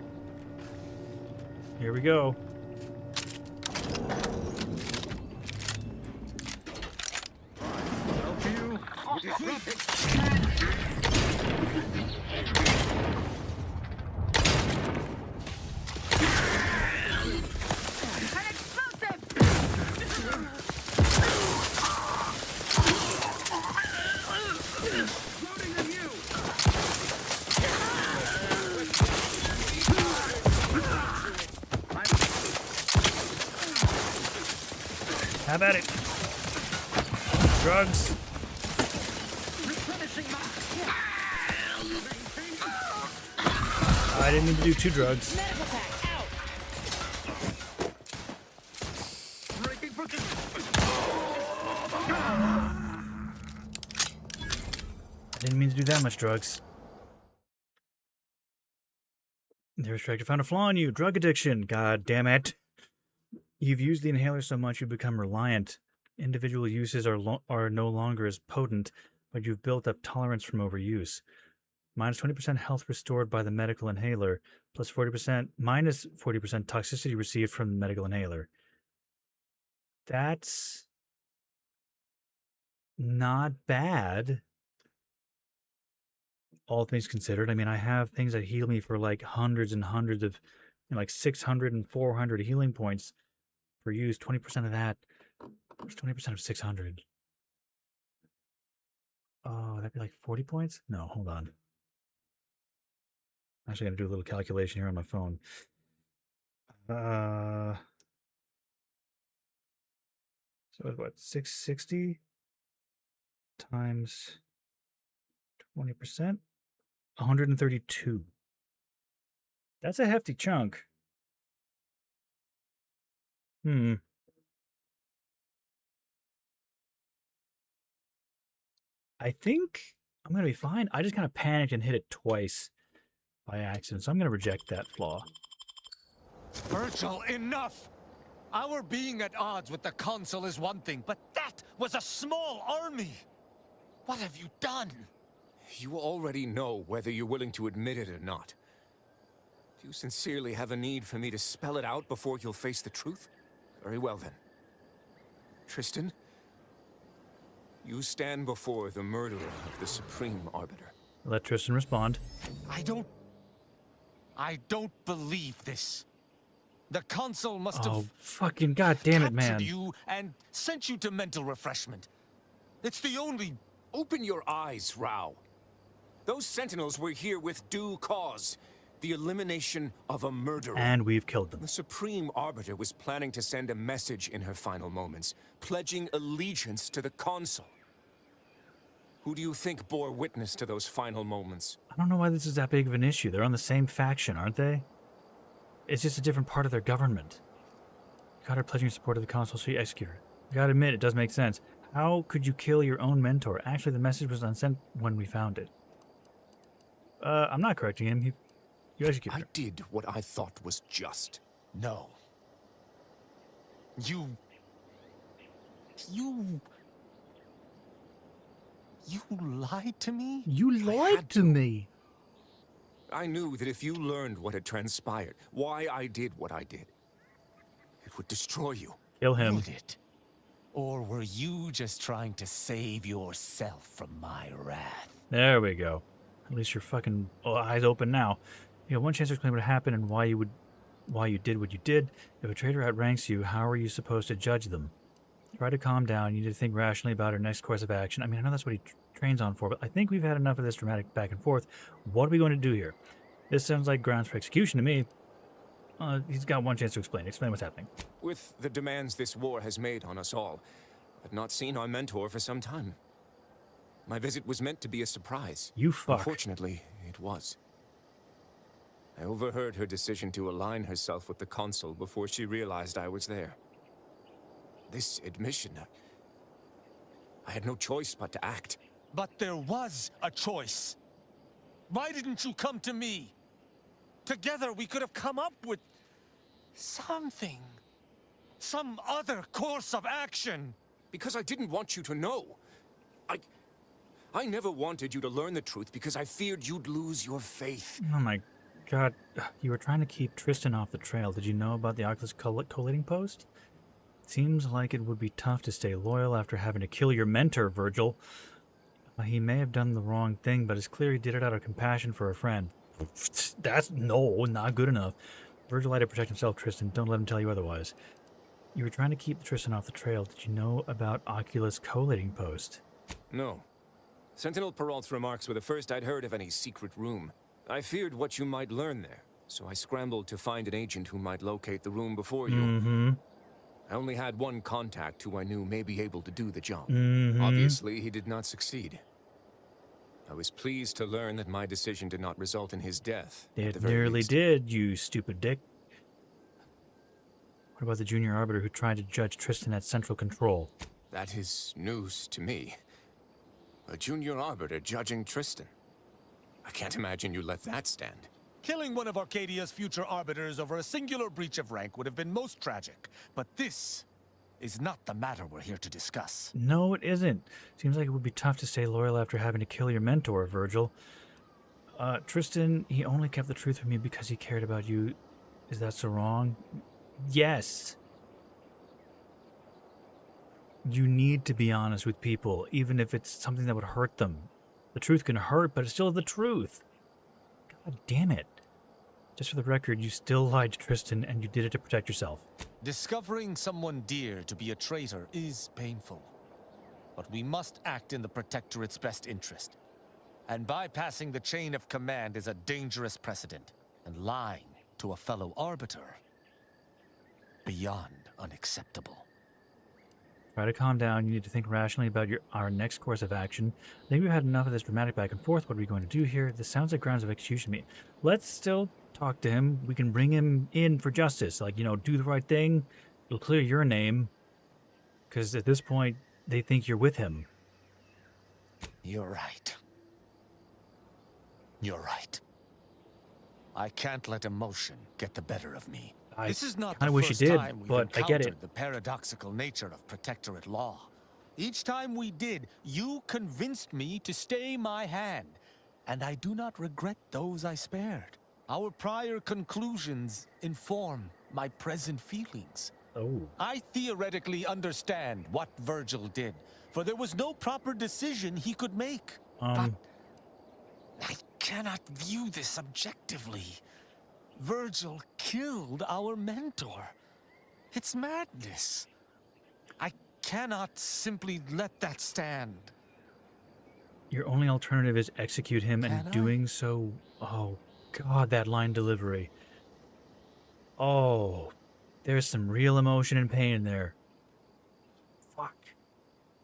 Speaker 1: here we go. How about it? Drugs. I didn't mean to do 2 drugs. I didn't mean to do that much drugs. The restrictor found a flaw in you. Drug addiction. God damn it. You've used the inhaler so much you've become reliant. Individual uses are no longer as potent, but you've built up tolerance from overuse. Minus 20% health restored by the medical inhaler, plus 40%, minus 40% toxicity received from the medical inhaler. That's not bad. All things considered. I mean, I have things that heal me for like hundreds and hundreds of, like 600 and 400 healing points per use. 20% of that. What's 20% of 600? Oh, that'd be like 40 points? No, hold on. I'm actually going to do a little calculation here on my phone. So it's what, 660 times 20%? 132. That's a hefty chunk. I think I'm going to be fine. I just kind of panicked and hit it twice by accident, so I'm going to reject that flaw.
Speaker 9: Virgil, enough! Our being at odds with the Council is one thing, but that was a small army! What have you done?
Speaker 7: You already know whether you're willing to admit it or not. Do you sincerely have a need for me to spell it out before you'll face the truth? Very well then. Tristan, you stand before the murderer of the Supreme Arbiter.
Speaker 1: Let Tristan respond.
Speaker 9: I don't believe this. The Council must have
Speaker 1: fucking goddamn it, man.
Speaker 9: captured you and sent you to mental refreshment. It's the only...
Speaker 7: Open your eyes, Rao. Those Sentinels were here with due cause. The elimination of a murderer.
Speaker 1: And we've killed them.
Speaker 7: The Supreme Arbiter was planning to send a message in her final moments, pledging allegiance to the Consul. Who do you think bore witness to those final moments?
Speaker 1: I don't know why this is that big of an issue. They're on the same faction, aren't they? It's just a different part of their government. You got her pledging support of the Consul, so you execute her. You gotta admit, it does make sense. How could you kill your own mentor? Actually, the message was unsent when we found it. I'm not correcting him. You executed her.
Speaker 7: I did what I thought was just.
Speaker 9: No. You lied to me?
Speaker 1: You lied to me.
Speaker 7: I knew that if you learned what had transpired, why I did what I did, it would destroy you.
Speaker 1: Kill him.
Speaker 9: Would it? Or were you just trying to save yourself from my wrath?
Speaker 1: There we go. At least your fucking eyes open now. You have one chance to explain what happened and why you did what you did. If a traitor outranks you, how are you supposed to judge them? Try to calm down. You need to think rationally about our next course of action. I mean, I know that's what he trains on for, but I think we've had enough of this dramatic back and forth. What are we going to do here? This sounds like grounds for execution to me. He's got one chance to explain. Explain what's happening.
Speaker 7: With the demands this war has made on us all, I've not seen our mentor for some time. My visit was meant to be a surprise.
Speaker 1: You fuck.
Speaker 7: Unfortunately, it was. I overheard her decision to align herself with the Consul before she realized I was there. This admission, I had no choice but to act.
Speaker 9: But there was a choice. Why didn't you come to me? Together we could have come up with something. Some other course of action.
Speaker 7: Because I didn't want you to know. I never wanted you to learn the truth because I feared you'd lose your faith.
Speaker 1: Oh my god. You were trying to keep Tristan off the trail. Did you know about the Oculus collating post? Seems like it would be tough to stay loyal after having to kill your mentor, Virgil. He may have done the wrong thing, but it's clear he did it out of compassion for a friend. That's not good enough. Virgil had to protect himself, Tristan. Don't let him tell you otherwise. You were trying to keep Tristan off the trail. Did you know about Oculus collating post?
Speaker 7: No. Sentinel Peralt's remarks were the first I'd heard of any secret room. I feared what you might learn there, so I scrambled to find an agent who might locate the room before you. I only had one contact who I knew may be able to do the job. Obviously, he did not succeed. I was pleased to learn that my decision did not result in his death.
Speaker 1: It nearly did, you stupid dick. What about the junior arbiter who tried to judge Tristan at Central Control?
Speaker 7: That is news to me. A junior arbiter judging Tristan. I can't imagine you let that stand.
Speaker 9: Killing one of Arcadia's future arbiters over a singular breach of rank would have been most tragic. But this is not the matter we're here to discuss.
Speaker 1: No, it isn't. Seems like it would be tough to stay loyal after having to kill your mentor, Virgil. Tristan, he only kept the truth from you because he cared about you. Is that so wrong? Yes. You need to be honest with people, even if it's something that would hurt them. The truth can hurt, but it's still the truth. God damn it. Just for the record, you still lied to Tristan, and you did it to protect yourself.
Speaker 9: Discovering someone dear to be a traitor is painful. But we must act in the Protectorate's best interest. And bypassing the chain of command is a dangerous precedent. And lying to a fellow arbiter, beyond unacceptable.
Speaker 1: Try to calm down. You need to think rationally about our next course of action. I think we've had enough of this dramatic back and forth. What are we going to do here? This sounds like grounds of execution to me. Let's still talk to him. We can bring him in for justice. Like, you know, do the right thing. It'll clear your name. Because at this point, they think you're with him.
Speaker 9: You're right. You're right. I can't let emotion get the better of me. This is not the first time we've encountered the paradoxical nature of Protectorate law. Each time we did, you convinced me to stay my hand, and I do not regret those I spared. Our prior conclusions inform my present feelings.
Speaker 1: Oh.
Speaker 9: I theoretically understand what Virgil did, for there was no proper decision he could make. But I cannot view this objectively. Virgil killed our mentor. It's madness. I cannot simply let that stand.
Speaker 1: Your only alternative is execute him, and doing so... Oh, God, that line delivery. Oh, there's some real emotion and pain in there. Fuck.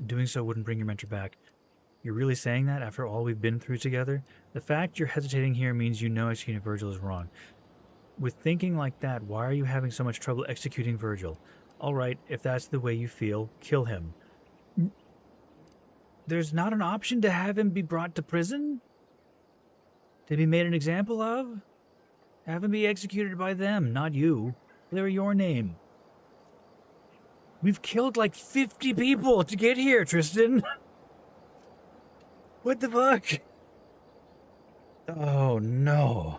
Speaker 1: Doing so wouldn't bring your mentor back. You're really saying that after all we've been through together? The fact you're hesitating here means you know executing Virgil is wrong. With thinking like that, why are you having so much trouble executing Virgil? Alright, if that's the way you feel, kill him. There's not an option to have him be brought to prison? To be made an example of? Have him be executed by them, not you. Clear your name. We've killed like 50 people to get here, Tristan. What the fuck? Oh, no.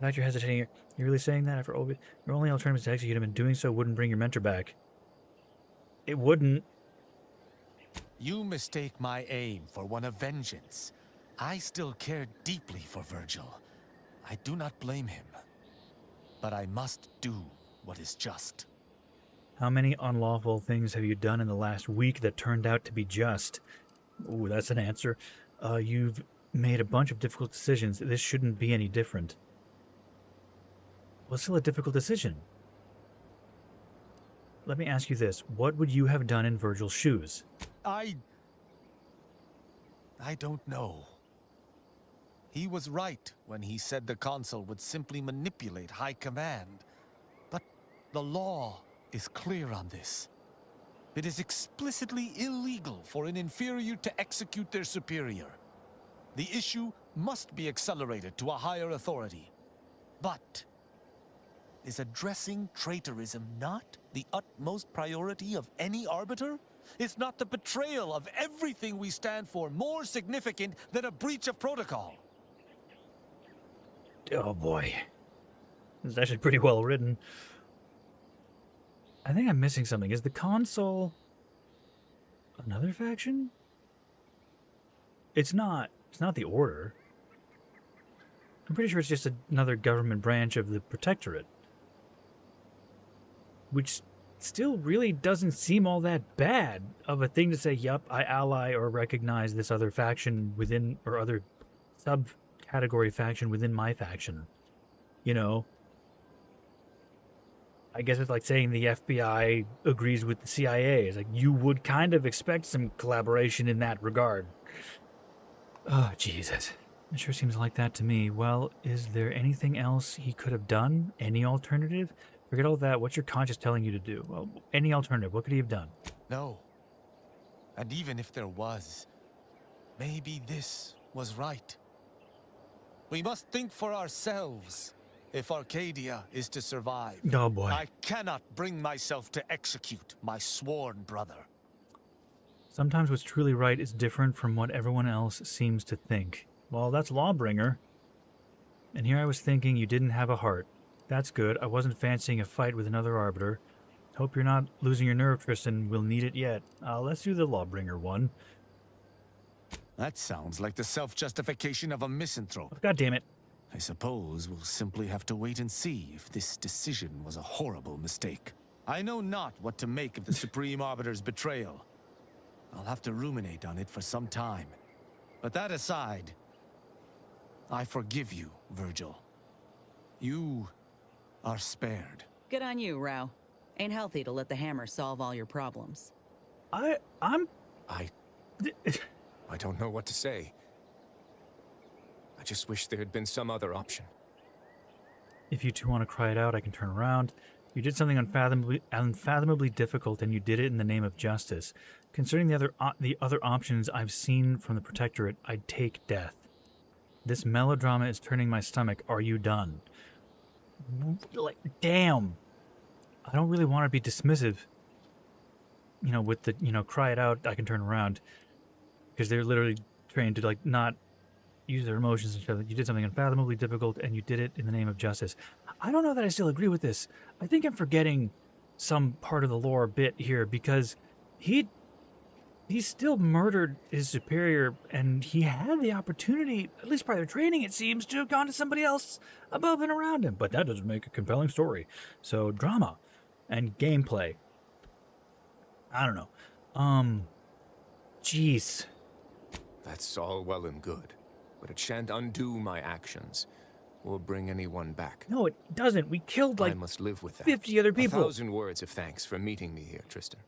Speaker 1: Now you're hesitating. You're really saying that after all? Your only alternative is to execute him, and doing so wouldn't bring your mentor back. It wouldn't.
Speaker 9: You mistake my aim for one of vengeance. I still care deeply for Virgil. I do not blame him. But I must do what is just.
Speaker 1: How many unlawful things have you done in the last week that turned out to be just? Ooh, that's an answer. You've made a bunch of difficult decisions. This shouldn't be any different. Well, it's still a difficult decision. Let me ask you this. What would you have done in Virgil's shoes?
Speaker 9: I don't know. He was right when he said the Consul would simply manipulate high command. But the law is clear on this. It is explicitly illegal for an inferior to execute their superior. The issue must be accelerated to a higher authority. But is addressing traitorism not the utmost priority of any arbiter? Is not the betrayal of everything we stand for more significant than a breach of protocol?
Speaker 1: Oh boy. This is actually pretty well written. I think I'm missing something. Is the Consul another faction? It's not. It's not the Order. I'm pretty sure it's just another government branch of the Protectorate. Which still really doesn't seem all that bad of a thing to say, yup, I ally or recognize this other faction within, or other subcategory faction within my faction. You know? I guess it's like saying the FBI agrees with the CIA. It's like, you would kind of expect some collaboration in that regard. Oh, Jesus. It sure seems like that to me. Well, is there anything else he could have done? Any alternative? Forget all that. What's your conscience telling you to do? Well, any alternative. What could he have done?
Speaker 9: No. And even if there was, maybe this was right. We must think for ourselves if Arcadia is to survive.
Speaker 1: Oh boy.
Speaker 9: I cannot bring myself to execute my sworn brother.
Speaker 1: Sometimes what's truly right is different from what everyone else seems to think. Well, that's Lawbringer. And here I was thinking you didn't have a heart. That's good. I wasn't fancying a fight with another Arbiter. Hope you're not losing your nerve, Tristan. We'll need it yet. Let's do the Lawbringer one.
Speaker 9: That sounds like the self-justification of a misanthrope.
Speaker 1: God damn it.
Speaker 9: I suppose we'll simply have to wait and see if this decision was a horrible mistake. I know not what to make of the Supreme Arbiter's betrayal. I'll have to ruminate on it for some time. But that aside, I forgive you, Virgil. You are spared.
Speaker 4: Good on you, Rao. Ain't healthy to let the hammer solve all your problems.
Speaker 7: I don't know what to say. I just wish there had been some other option.
Speaker 1: If you two want to cry it out, I can turn around. You did something unfathomably difficult, and you did it in the name of justice. Concerning the other options I've seen from the Protectorate, I'd take death. This melodrama is turning my stomach. Are you done? Like, damn. I don't really want to be dismissive. You know, with the, cry it out, I can turn around. Because they're literally trained to, like, not use their emotions and stuff. You did something unfathomably difficult, and you did it in the name of justice. I don't know that I still agree with this. I think I'm forgetting some part of the lore bit here, because he still murdered his superior, and he had the opportunity, at least by their training, it seems, to have gone to somebody else above and around him. But that doesn't make a compelling story. So, drama and gameplay. I don't know. Jeez.
Speaker 7: That's all well and good, but it shan't undo my actions or bring anyone back.
Speaker 1: No, it doesn't. We killed, like,
Speaker 7: I must live with that.
Speaker 1: 50 other people.
Speaker 7: 1,000 words of thanks for meeting me here, Tristan.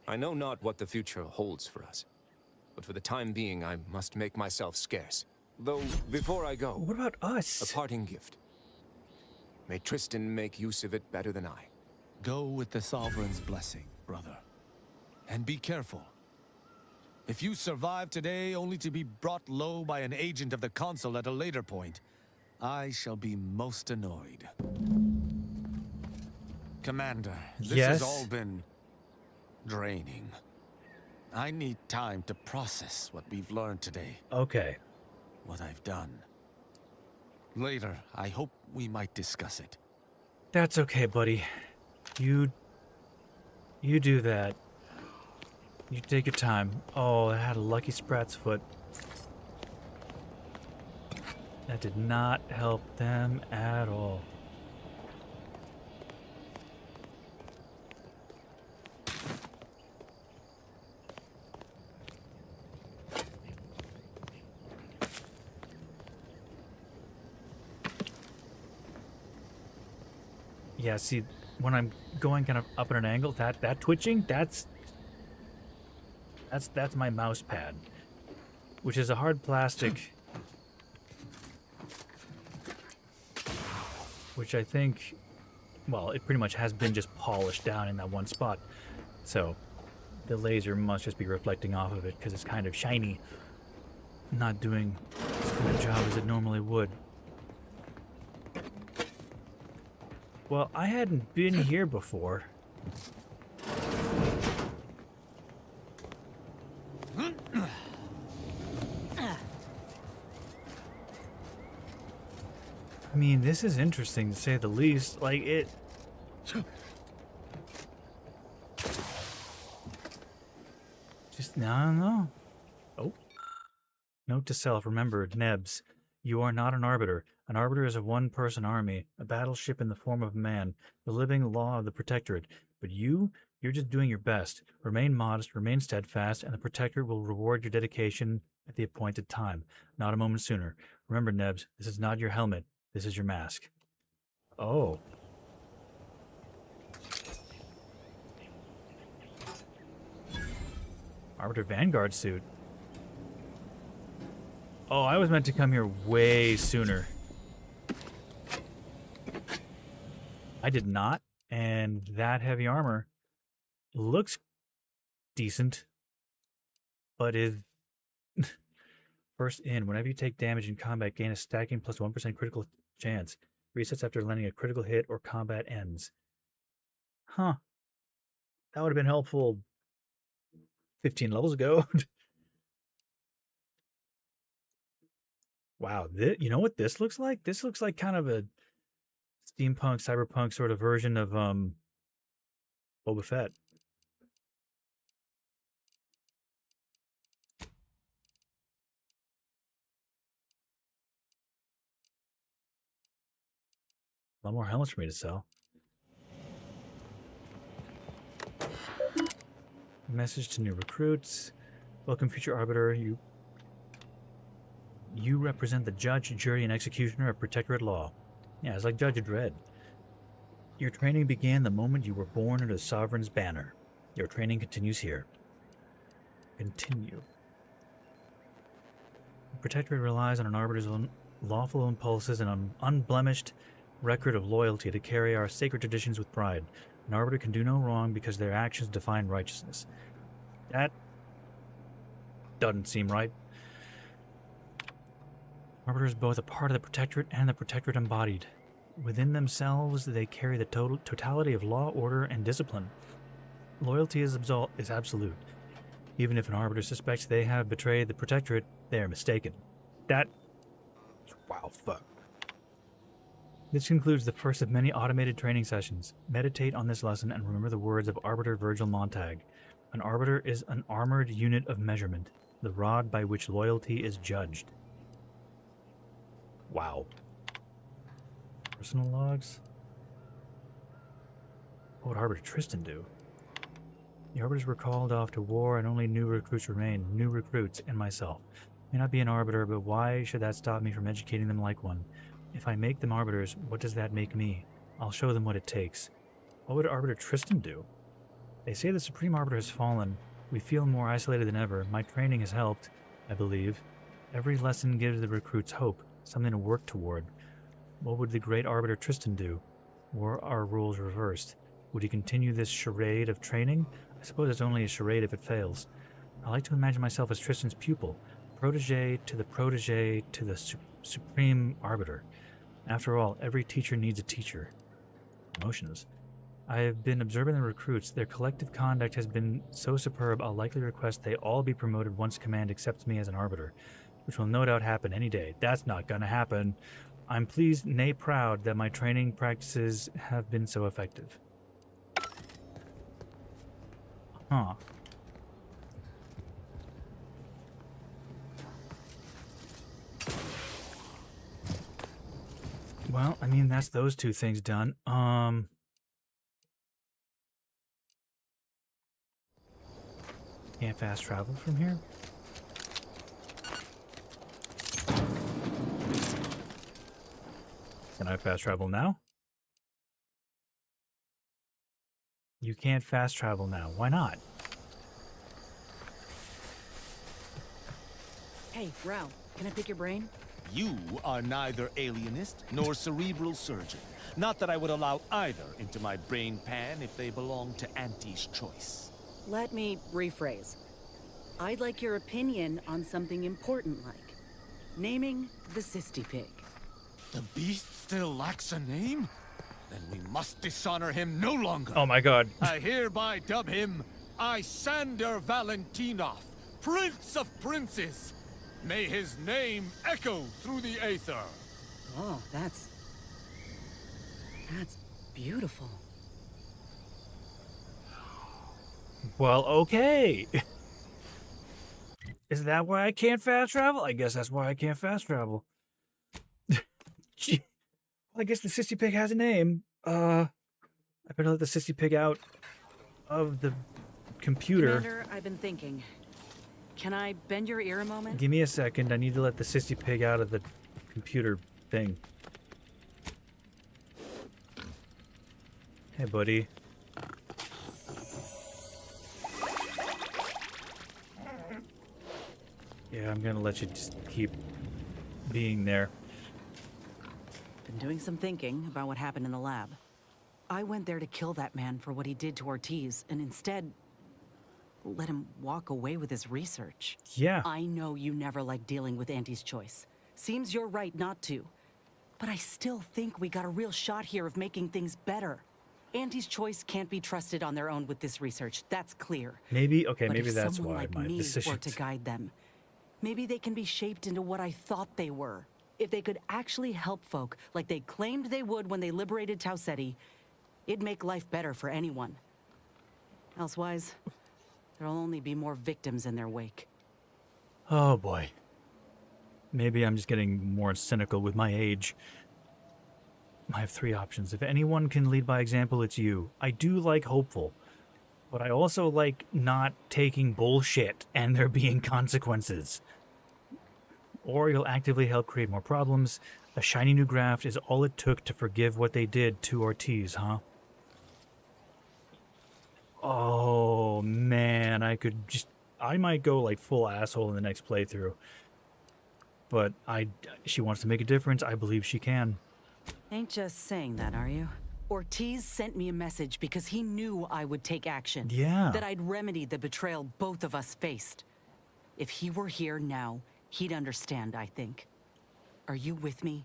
Speaker 7: I know not what the future holds for us, but for the time being, I must make myself scarce. Though, before I go...
Speaker 1: What about us?
Speaker 7: A parting gift. May Tristan make use of it better than I.
Speaker 9: Go with the Sovereign's blessing, brother. And be careful. If you survive today only to be brought low by an agent of the Consul at a later point, I shall be most annoyed. Commander, this has all been draining. I need time to process what we've learned today.
Speaker 1: Okay.
Speaker 9: What I've done. Later, I hope we might discuss it.
Speaker 1: That's okay, buddy. You do that. You take your time. Oh, I had a lucky Sprat's foot. That did not help them at all. Yeah, see, when I'm going kind of up at an angle, that twitching, that's my mouse pad, which is a hard plastic, which I think, well, it pretty much has been just polished down in that one spot. So the laser must just be reflecting off of it because it's kind of shiny, not doing as good a job as it normally would. Well, I hadn't been here before. I mean, this is interesting to say the least. Like, it... Just, I don't know. Oh. Note to self, remember, Nebs. You are not an arbiter. An arbiter is a one-person army, a battleship in the form of man, the living law of the Protectorate. But you're just doing your best. Remain modest, remain steadfast, and the Protectorate will reward your dedication at the appointed time, not a moment sooner. Remember, Nebs, this is not your helmet. This is your mask. Oh. Arbiter Vanguard suit. Oh, I was meant to come here way sooner. I did not, and that heavy armor looks decent, but is First in, whenever you take damage in combat, gain a stacking plus 1% critical chance. Resets after landing a critical hit or combat ends. Huh. That would have been helpful 15 levels ago. Wow, you know what this looks like? This looks like kind of a steampunk, cyberpunk sort of version of Boba Fett. A lot more helmets for me to sell. Message to new recruits. Welcome, future Arbiter. You represent the judge, jury, and executioner of Protectorate law. Yeah, it's like Judge Dredd. Your training began the moment you were born under the Sovereign's banner. Your training continues here. Continue. The Protectorate relies on an Arbiter's own lawful impulses and an unblemished record of loyalty to carry our sacred traditions with pride. An Arbiter can do no wrong because their actions define righteousness. That doesn't seem right. Arbiter is both a part of the Protectorate and the Protectorate embodied. Within themselves, they carry the totality of law, order, and discipline. Loyalty is absolute. Even if an Arbiter suspects they have betrayed the Protectorate, they are mistaken. Wow, fuck. This concludes the first of many automated training sessions. Meditate on this lesson and remember the words of Arbiter Virgil Montag. An Arbiter is an armored unit of measurement, the rod by which loyalty is judged. Wow. Personal logs? What would Arbiter Tristan do? The Arbiters were called off to war and only new recruits remain. New recruits and myself. May not be an Arbiter, but why should that stop me from educating them like one? If I make them Arbiters, what does that make me? I'll show them what it takes. What would Arbiter Tristan do? They say the Supreme Arbiter has fallen. We feel more isolated than ever. My training has helped, I believe. Every lesson gives the recruits hope, something to work toward. What would the great Arbiter Tristan do? Were our rules reversed? Would he continue this charade of training? I suppose it's only a charade if it fails. I like to imagine myself as Tristan's pupil, protege to the Supreme Arbiter. After all, every teacher needs a teacher. Promotions. I have been observing the recruits. Their collective conduct has been so superb, I'll likely request they all be promoted once command accepts me as an Arbiter, which will no doubt happen any day. That's not gonna happen. I'm pleased, nay proud, that my training practices have been so effective. Huh. Well, I mean, that's those two things done. Can't fast travel from here? Can I fast travel now? You can't fast travel now. Why not?
Speaker 4: Hey, Rao, can I pick your brain?
Speaker 9: You are neither alienist nor cerebral surgeon. Not that I would allow either into my brain pan if they belong to Auntie's choice.
Speaker 4: Let me rephrase. I'd like your opinion on something important like naming the Cysty Pig.
Speaker 9: The beast still lacks a name? Then we must dishonor him no longer.
Speaker 1: Oh my god.
Speaker 9: I hereby dub him Isander Valentinov, Prince of Princes. May his name echo through the aether.
Speaker 4: Oh, that's beautiful.
Speaker 1: Well, okay. Is that why I can't fast travel? I guess that's why I can't fast travel. Gee. Well, I guess the Cysty Pig has a name. I better let the Cysty Pig out of the computer.
Speaker 4: Commander, I've been thinking. Can I bend your ear a moment?
Speaker 1: Give me a second. I need to let the Cysty Pig out of the computer thing. Hey, buddy. Yeah, I'm gonna let you just keep being there.
Speaker 4: Been doing some thinking about what happened in the lab. I went there to kill that man for what he did to Ortiz, and instead... let him walk away with his research.
Speaker 1: Yeah.
Speaker 4: I know you never liked dealing with Auntie's choice. Seems you're right not to. But I still think we got a real shot here of making things better. Auntie's choice can't be trusted on their own with this research. That's clear.
Speaker 1: Maybe, okay,
Speaker 4: But
Speaker 1: maybe
Speaker 4: if
Speaker 1: that's
Speaker 4: someone
Speaker 1: why
Speaker 4: like
Speaker 1: my
Speaker 4: me
Speaker 1: decision.
Speaker 4: were to guide them, maybe they can be shaped into what I thought they were. If they could actually help folk like they claimed they would when they liberated Tau Ceti, it'd make life better for anyone. Elsewise, there'll only be more victims in their wake.
Speaker 1: Oh boy. Maybe I'm just getting more cynical with my age. I have 3 options. If anyone can lead by example, it's you. I do like hopeful, but I also like not taking bullshit and there being consequences. Or you'll actively help create more problems. A shiny new graft is all it took to forgive what they did to Ortiz, huh? Oh, man, I might go like full asshole in the next playthrough. But she wants to make a difference. I believe she can.
Speaker 4: Ain't just saying that, are you? Ortiz sent me a message because he knew I would take action.
Speaker 1: Yeah.
Speaker 4: That I'd remedy the betrayal both of us faced. If he were here now, he'd understand, I think. Are you with me?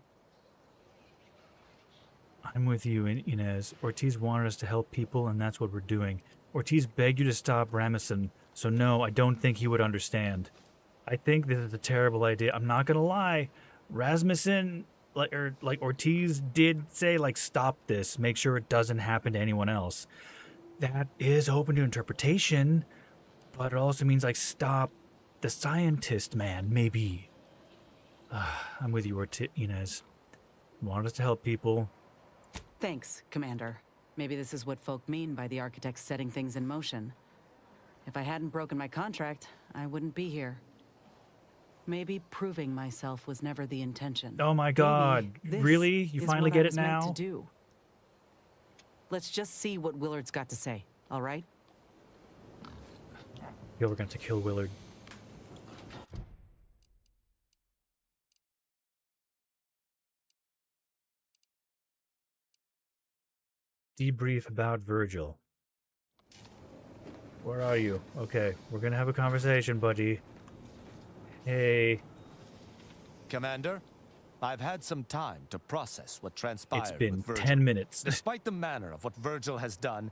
Speaker 1: I'm with you, Inez. Ortiz wanted us to help people, and that's what we're doing. Ortiz begged you to stop Ramison, so no, I don't think he would understand. I think this is a terrible idea. I'm not gonna lie. Rasmussen, like Ortiz did say, like, stop this. Make sure it doesn't happen to anyone else. That is open to interpretation, but it also means, like, stop the scientist man, maybe. I'm with you, Inez. Want us to help people.
Speaker 4: Thanks, Commander. Maybe this is what folk mean by the architects setting things in motion. If I hadn't broken my contract, I wouldn't be here. Maybe proving myself was never the intention.
Speaker 1: Oh my god. Really? You finally get it now?
Speaker 4: To do. Let's just see what Willard's got to say, all right?
Speaker 1: Yeah, we're going to kill Willard. Debrief about Virgil. Where are you? Okay, we're gonna have a conversation, buddy. Hey.
Speaker 9: Commander, I've had some time to process what transpired.
Speaker 1: It's been
Speaker 9: with Virgil.
Speaker 1: 10 minutes.
Speaker 9: Despite the manner of what Virgil has done,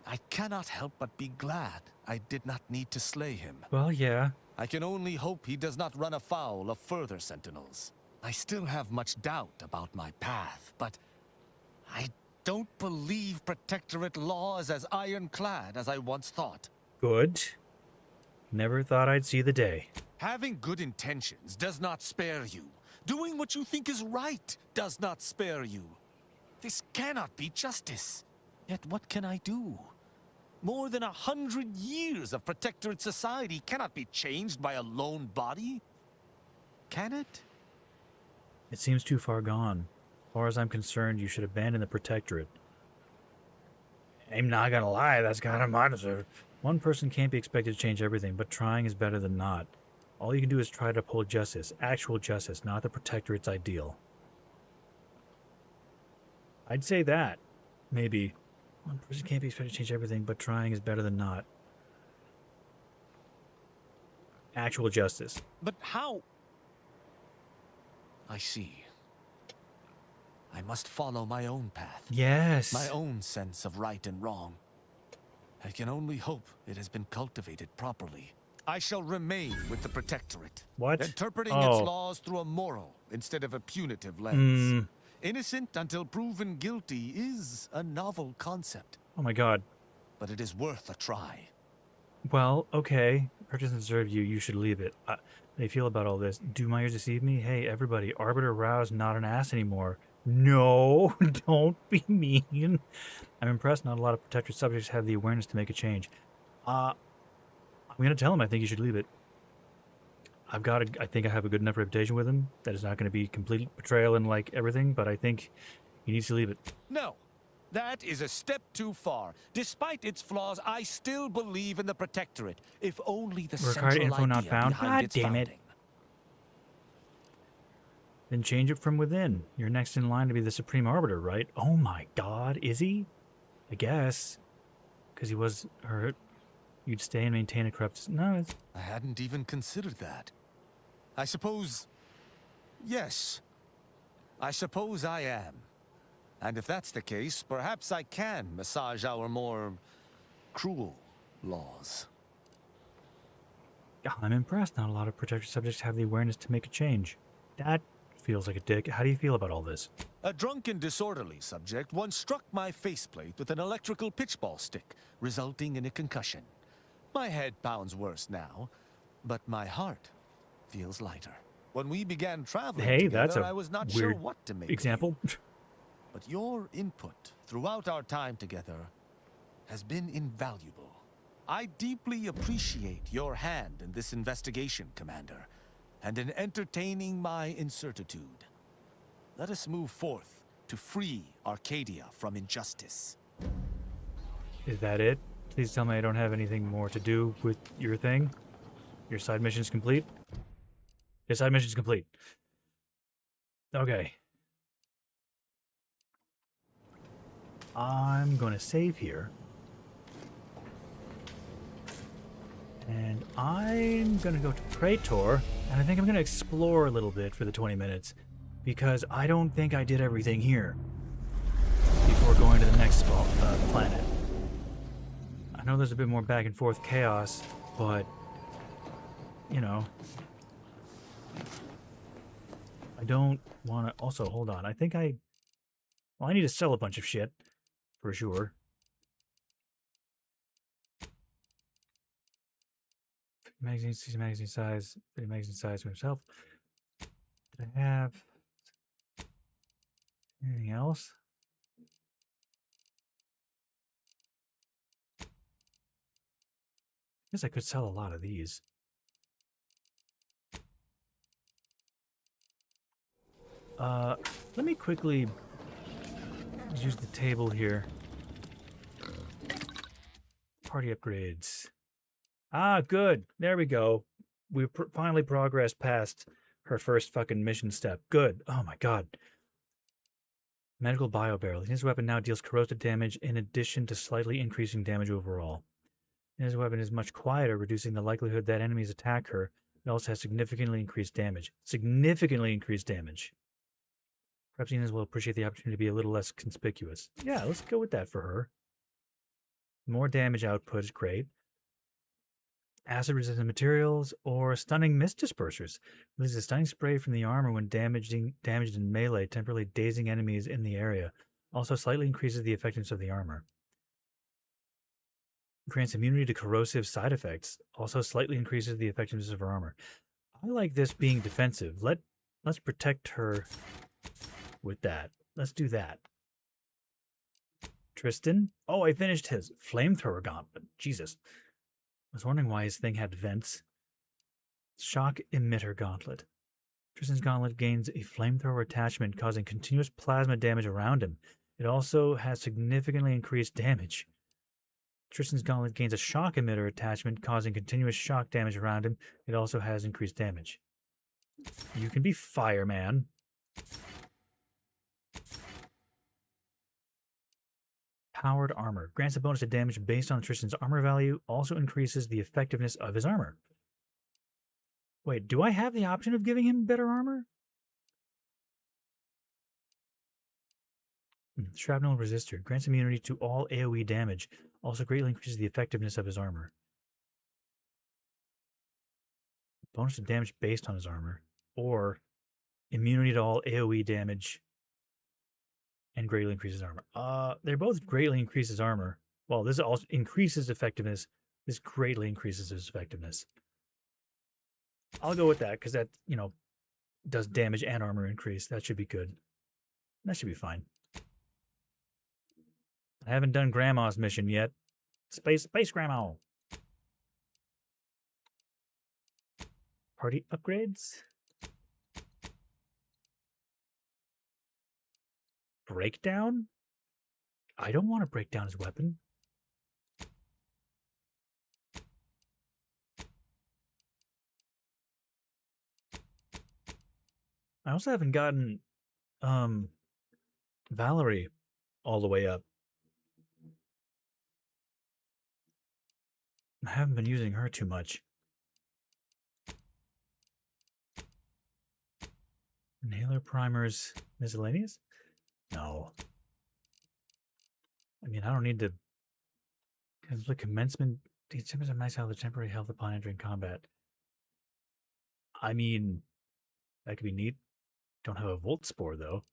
Speaker 9: I cannot help but be glad I did not need to slay him.
Speaker 1: Well, yeah.
Speaker 9: I can only hope he does not run afoul of further sentinels. I still have much doubt about my path, but I don't believe Protectorate law is as ironclad as I once thought.
Speaker 1: Good. Never thought I'd see the day.
Speaker 9: Having good intentions does not spare you. Doing what you think is right does not spare you. This cannot be justice. Yet what can I do? More than 100 years of Protectorate society cannot be changed by a lone body. Can it?
Speaker 1: It seems too far gone. As far as I'm concerned, you should abandon the Protectorate. I'm not gonna lie, that's kind of my decision. One person can't be expected to change everything, but trying is better than not. All you can do is try to uphold justice, actual justice, not the Protectorate's ideal. I'd say that. Maybe. One person can't be expected to change everything, but trying is better than not. Actual justice.
Speaker 9: But how? I see. I must follow my own path.
Speaker 1: Yes.
Speaker 9: My own sense of right and wrong. I can only hope it has been cultivated properly. I shall remain with the Protectorate.
Speaker 1: What?
Speaker 9: Interpreting its laws through a moral instead of a punitive lens. Innocent until proven guilty is a novel concept.
Speaker 1: Oh my god.
Speaker 9: But it is worth a try.
Speaker 1: Well, okay. Her doesn't deserve you. You should leave it. How do you feel about all this? Do my ears deceive me? Hey, everybody. Arbiter Rao's not an ass anymore. No, don't be mean. I'm impressed not a lot of Protectorate subjects have the awareness to make a change. I'm going to tell him I think you should leave it. I think I have a good enough reputation with him that it's not going to be complete betrayal and like everything, but I think he needs to leave it.
Speaker 9: No, that is a step too far. Despite its flaws, I still believe in the Protectorate. If only the
Speaker 1: Required
Speaker 9: central
Speaker 1: info not
Speaker 9: idea
Speaker 1: found.
Speaker 9: behind
Speaker 1: God
Speaker 9: its
Speaker 1: damn it.
Speaker 9: founding.
Speaker 1: Then change it from within. You're next in line to be the Supreme Arbiter, right? Oh my god, is he? I guess. Because he was her You'd stay and maintain a corrupt... No, it's...
Speaker 9: I hadn't even considered that. I suppose... Yes. I suppose I am. And if that's the case, perhaps I can massage our more... cruel laws.
Speaker 1: I'm impressed. Not a lot of protected subjects have the awareness to make a change. That feels like a dick. How do you feel about all this?
Speaker 9: A drunken, disorderly subject once struck my faceplate with an electrical pitchball stick, resulting in a concussion. My head pounds worse now, but my heart feels lighter. When we began traveling together, I was not sure what to make
Speaker 1: example.
Speaker 9: of you. But your input throughout our time together has been invaluable. I deeply appreciate your hand in this investigation, Commander, and in entertaining my incertitude. Let us move forth to free Arcadia from injustice.
Speaker 1: Is that it? Please tell me I don't have anything more to do with your thing. Your side mission's complete? Your side mission's complete. Okay. I'm going to save here. And I'm going to go to Praetor, and I think I'm going to explore a little bit for the 20 minutes, because I don't think I did everything here before going to the next planet. I know there's a bit more back and forth chaos, but, you know, I don't want to... Also, hold on. I think I... Well, I need to sell a bunch of shit, for sure. Magazine size, 30 magazine size for himself. Did I have anything else? I guess I could sell a lot of these. Let me quickly use the table here. Party upgrades. Ah, good. There we go. We finally progressed past her first fucking mission step. Good. Oh my god. Medical bio barrel. His weapon now deals corrosive damage in addition to slightly increasing damage overall. His weapon is much quieter, reducing the likelihood that enemies attack her. It also has significantly increased damage. Significantly increased damage. Perhaps Inez will appreciate the opportunity to be a little less conspicuous. Yeah, let's go with that for her. More damage output is great. Acid-resistant materials or stunning mist dispersers. Releases a stunning spray from the armor when damaged in melee, temporarily dazing enemies in the area. Also slightly increases the effectiveness of the armor. Grants immunity to corrosive side effects. Also slightly increases the effectiveness of her armor. I like this being defensive. Let's protect her with that. Let's do that. Tristan? Oh, I finished his flamethrower gauntlet. Jesus. I was wondering why his thing had vents. Shock emitter gauntlet. Tristan's gauntlet gains a flamethrower attachment, causing continuous plasma damage around him. It also has significantly increased damage. Tristan's gauntlet gains a shock emitter attachment, causing continuous shock damage around him. It also has increased damage. You can be fireman. Powered armor. Grants a bonus to damage based on Tristan's armor value. Also increases the effectiveness of his armor. Wait, do I have the option of giving him better armor? Shrapnel resistor. Grants immunity to all AoE damage. Also greatly increases the effectiveness of his armor. Bonus to damage based on his armor. Or immunity to all AoE damage and greatly increases armor. They both greatly increases armor. Well, this also increases effectiveness. This greatly increases his effectiveness. I'll go with that because that, you know, does damage and armor increase. That should be good. That should be fine. I haven't done Grandma's mission yet. Space Grandma. Party upgrades. Breakdown? I don't want to break down his weapon. I also haven't gotten Valerie all the way up. I haven't been using her too much. Inhaler primers miscellaneous? No. I mean, I don't need to. The commencement. These timbers are nice how the temporary health upon entering combat. I mean, that could be neat. Don't have a Volt Spore, though.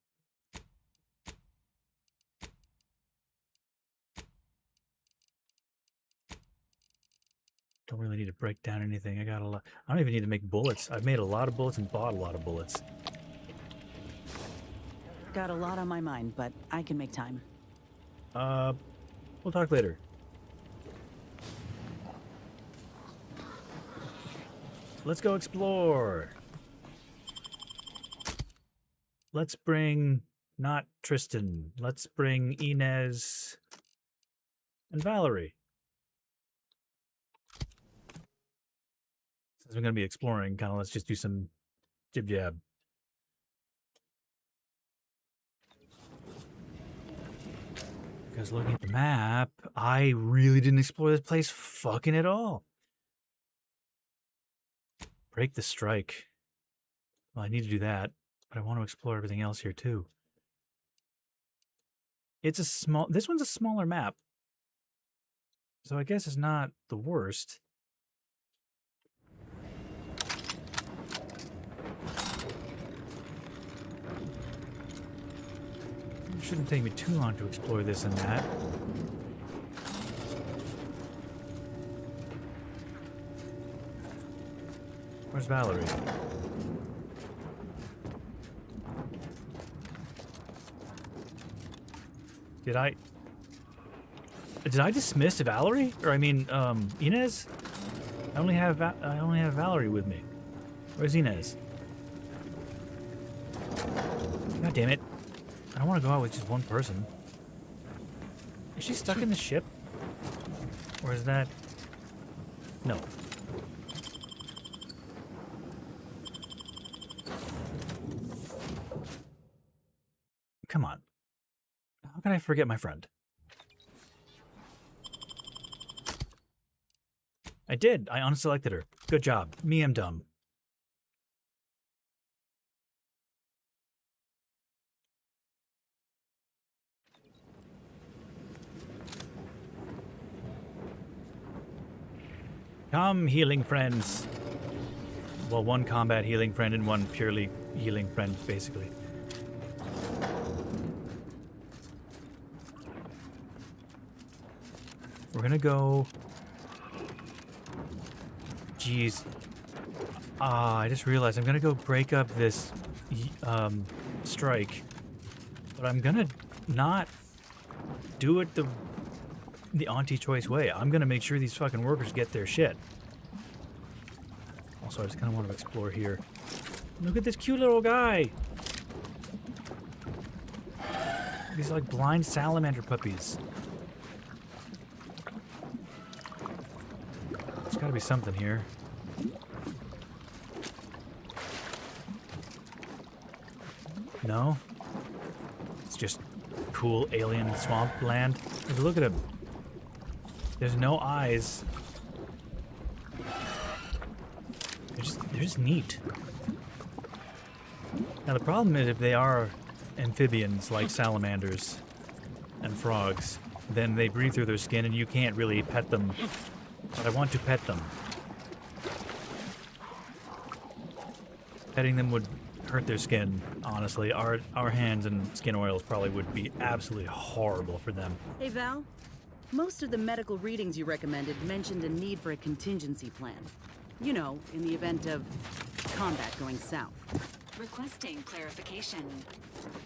Speaker 1: Don't really need to break down anything. I got a lot. I don't even need to make bullets. I've made a lot of bullets and bought a lot of bullets.
Speaker 4: Got a lot on my mind, but I can make time.
Speaker 1: We'll talk later. Let's go explore. Let's bring not Tristan. Let's bring Inez and Valerie. Since we're going to be exploring, kind of let's just do some jib-jab. Because looking at the map, I really didn't explore this place fucking at all. Break the strike. Well, I need to do that, but I want to explore everything else here too. It's a small... This one's a smaller map. So I guess it's not the worst. It shouldn't take me too long to explore this and that. Where's Valerie? Did I dismiss Valerie? Or I mean, Inez? I only have Valerie with me. Where's Inez? God damn it. I don't want to go out with just one person. Is she stuck in the ship? Or is that... No. Come on. How can I forget my friend? I did. I unselected her. Good job. Me, I'm dumb. Come, healing friends. Well, one combat healing friend and one purely healing friend, basically. We're gonna go... Jeez. I just realized I'm gonna go break up this strike. But I'm gonna not do it the anti-choice way. I'm gonna make sure these fucking workers get their shit. Also, I just kind of want to explore here. Look at this cute little guy! These are like blind salamander puppies. There's gotta be something here. No? It's just cool alien swamp land. Look at him. There's no eyes. They're just neat. Now the problem is if they are amphibians like salamanders and frogs, then they breathe through their skin and you can't really pet them. But I want to pet them. Petting them would hurt their skin, honestly. Our hands and skin oils probably would be absolutely horrible for them.
Speaker 4: Hey, Val. Most of the medical readings you recommended mentioned a need for a contingency plan. You know, in the event of combat going south.
Speaker 13: Requesting clarification.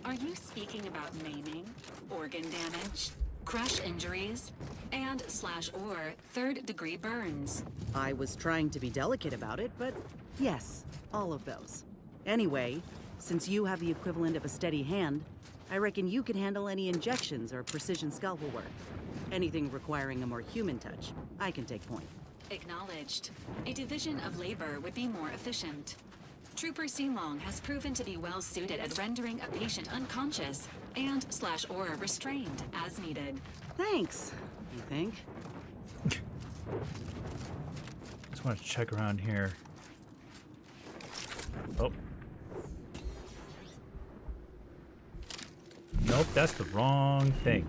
Speaker 13: Are you speaking about maiming, organ damage, crush injuries, and/or third-degree burns?
Speaker 4: I was trying to be delicate about it, but yes, all of those. Anyway, since you have the equivalent of a steady hand, I reckon you can handle any injections or precision scalpel work. Anything requiring a more human touch, I can take point.
Speaker 13: Acknowledged. A division of labor would be more efficient. Trooper Sealong has proven to be well suited at rendering a patient unconscious and/or restrained as needed.
Speaker 4: Thanks, you think?
Speaker 1: just want to check around here. Oh. Nope, that's the wrong thing.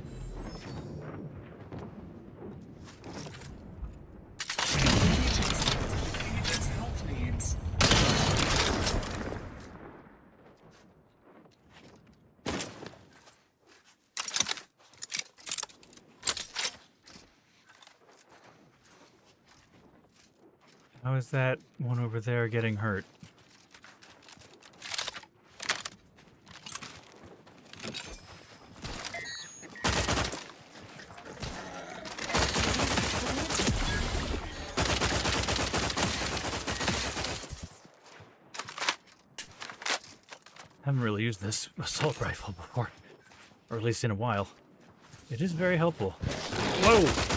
Speaker 1: How is that one over there getting hurt? Haven't really used this assault rifle before, or at least in a while. It is very helpful. Whoa!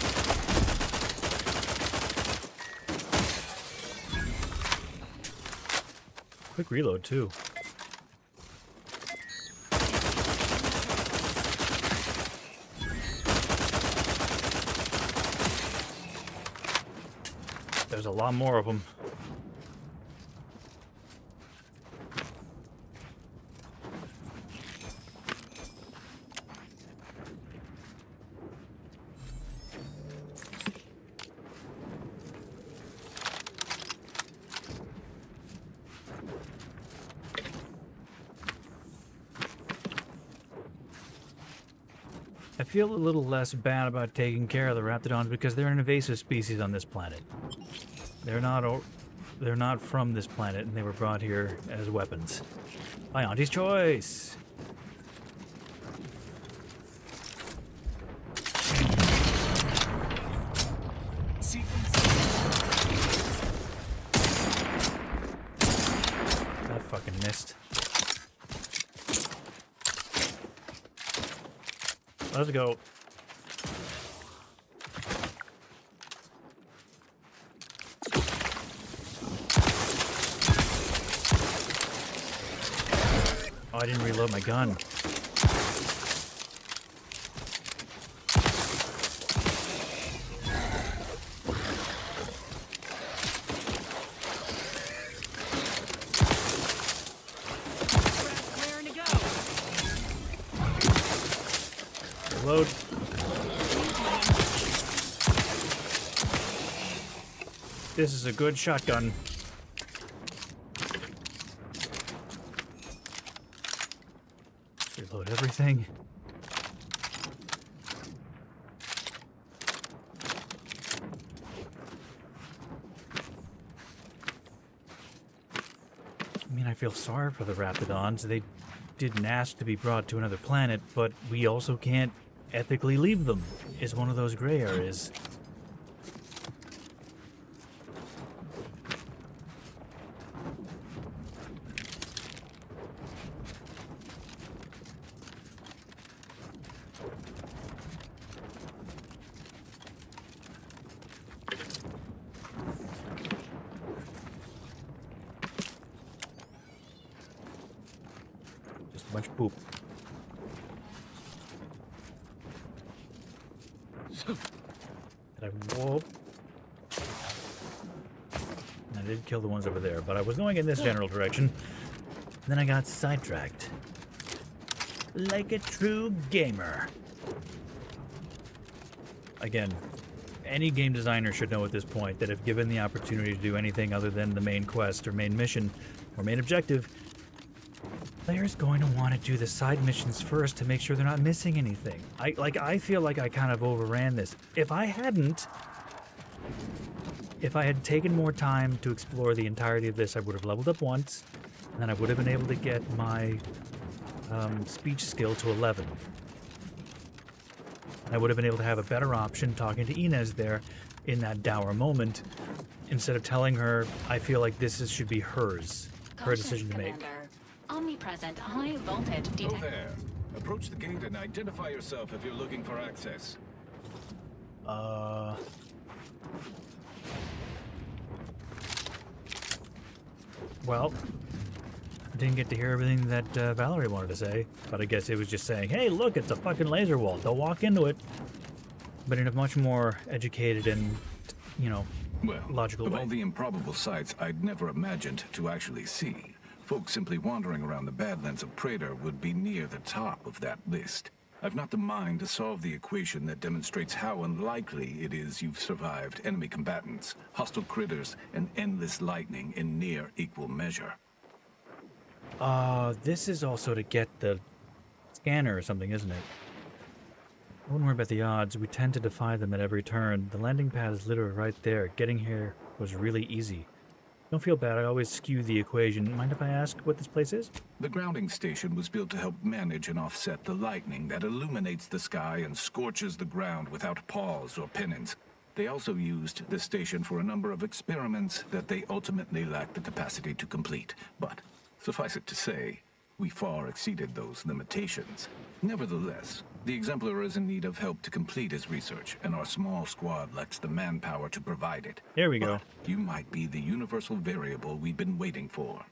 Speaker 1: Quick reload, too. There's a lot more of them. I feel a little less bad about taking care of the raptidons because they're an invasive species on this planet. They're not from this planet, and they were brought here as weapons. My auntie's choice. That fucking missed. Let's go. Oh, I didn't reload my gun. Reload. This is a good shotgun. Reload everything. I mean, I feel sorry for the raptidons. They didn't ask to be brought to another planet, but we also can't ethically leave them. It's one of those gray areas. Just a bunch of poop. Whoa. I did kill the ones over there, but I was going in this general direction. And then I got sidetracked. Like a true gamer. Again, any game designer should know at this point that if given the opportunity to do anything other than the main quest or main mission or main objective, player's going to want to do the side missions first to make sure they're not missing anything. I feel like I kind of overran this. If I had taken more time to explore the entirety of this, I would have leveled up once, and then I would have been able to get my speech skill to 11. I would have been able to have a better option talking to Inez there in that dour moment, instead of telling her, I feel like this should be hers, her decision to make.
Speaker 13: Omnipresent high voltage detector.
Speaker 14: Oh there. Approach the gate and identify yourself if you're looking for access.
Speaker 1: Well, I didn't get to hear everything that Valerie wanted to say, but I guess it was just saying, hey, look, it's a fucking laser wall. Don't walk into it. But in a much more educated and, you know,
Speaker 14: Well,
Speaker 1: logical
Speaker 14: of
Speaker 1: way.
Speaker 14: all the improbable sights I'd never imagined to actually see, folks simply wandering around the Badlands of Praetor would be near the top of that list. I've not the mind to solve the equation that demonstrates how unlikely it is you've survived enemy combatants, hostile critters, and endless lightning in near equal measure.
Speaker 1: This is also to get the scanner or something, isn't it? I wouldn't worry about the odds. We tend to defy them at every turn. The landing pad is literally right there. Getting here was really easy. Don't feel bad. I always skew the equation. Mind if I ask what this place is?
Speaker 14: The grounding station was built to help manage and offset the lightning that illuminates the sky and scorches the ground without pause or penance. They also used the station for a number of experiments that they ultimately lacked the capacity to complete. But suffice it to say, we far exceeded those limitations. Nevertheless, the Exemplar is in need of help to complete his research, and our small squad lacks the manpower to provide it.
Speaker 1: There we go.
Speaker 14: But you might be the universal variable we've been waiting for.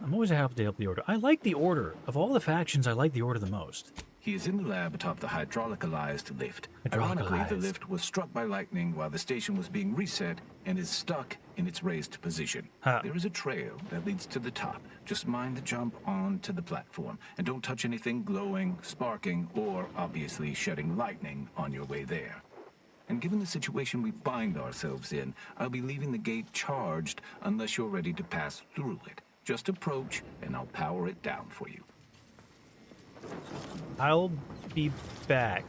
Speaker 1: I'm always happy to help the Order. I like the Order. Of all the factions, I like the Order the most.
Speaker 14: He is in the lab atop the hydraulicalized lift. Ironically, the lift was struck by lightning while the station was being reset and is stuck in its raised position. There is a trail that leads to the top. Just mind the jump onto the platform, and don't touch anything glowing, sparking, or obviously shedding lightning on your way there. And given the situation we find ourselves in, I'll be leaving the gate charged unless you're ready to pass through it. Just approach, and I'll power it down for you.
Speaker 1: I'll be back.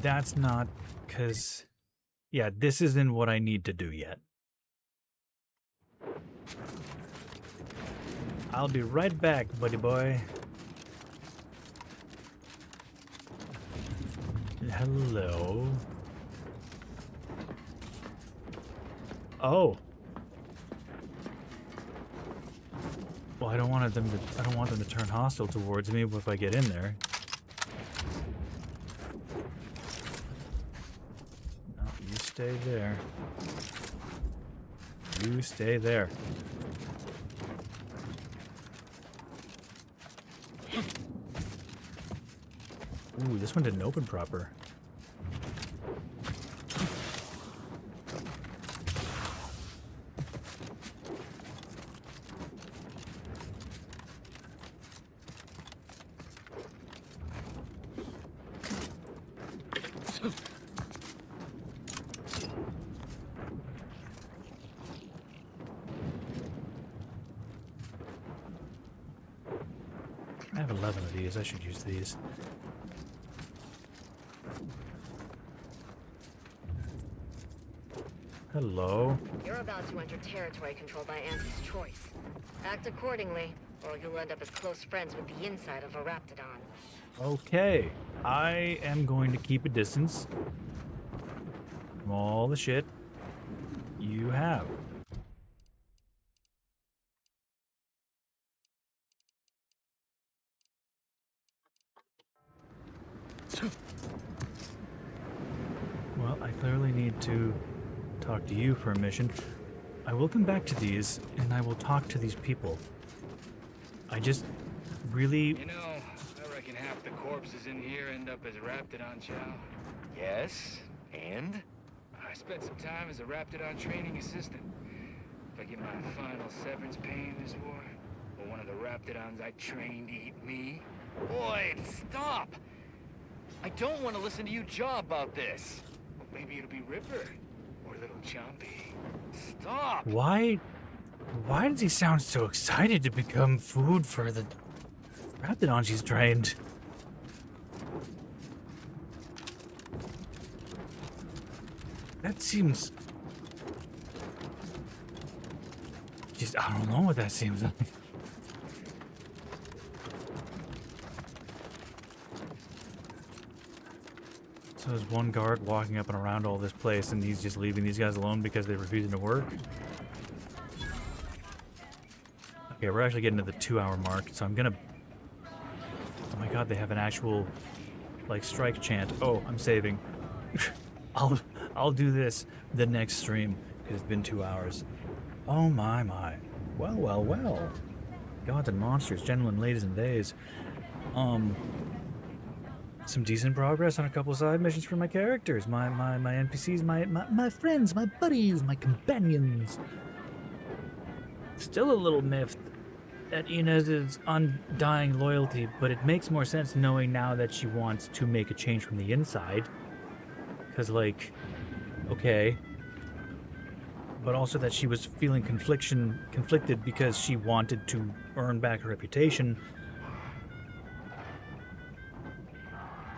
Speaker 1: That's not, because, yeah, this isn't what I need to do yet. I'll be right back, buddy boy. Hello. Oh. Well, I don't want them to turn hostile towards me if I get in there. No, you stay there. You stay there. Ooh, this one didn't open proper. I have 11 of these. I should use these. Hello.
Speaker 15: You're about to enter territory controlled by Anti's choice. Act accordingly, or you'll end up as close friends with the inside of a Raptidon.
Speaker 1: Okay. I am going to keep a distance from all the shit you have. Well, I clearly need to talk to you for a mission. I will come back to these, and I will talk to these people. I just really...
Speaker 16: You know, I reckon half the corpses in here end up as Raptidon chow.
Speaker 17: Yes, and?
Speaker 16: I spent some time as a Raptidon training assistant. If I get my final severance pay in this war, will one of the Raptidons I trained eat me?
Speaker 17: Boyd, stop! I don't want to listen to you jaw about this.
Speaker 16: Well, maybe it'll be Ripper, or Little Chompy.
Speaker 17: Stop!
Speaker 1: Why does he sound so excited to become food for the Raptidons he's trained? That seems... Just, I don't know what that seems like. So there's one guard walking up and around all this place, and he's just leaving these guys alone because they're refusing to work? Okay, we're actually getting to the 2-hour mark, so I'm gonna... Oh my god, they have an actual, like, strike chant. Oh, I'm saving. I'll do this the next stream, because it's been 2 hours. Oh my. Well, well, well. Gods and monsters, gentlemen, ladies and days. some decent progress on a couple side missions for my characters, my NPCs, my friends, my buddies, my companions. Still a little miffed at Inez's undying loyalty, but it makes more sense knowing now that she wants to make a change from the inside. Because, like, okay. But also that she was feeling conflicted because she wanted to earn back her reputation.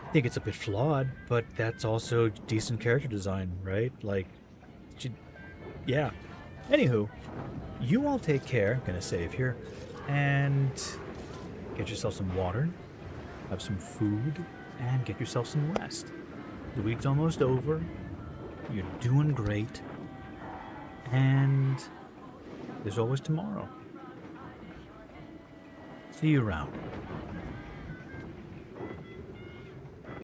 Speaker 1: I think it's a bit flawed, but that's also decent character design, right? Like, yeah. Anywho, you all take care. I'm gonna save here. And get yourself some water, have some food, and get yourself some rest. The week's almost over. You're doing great. And there's always tomorrow. See you around.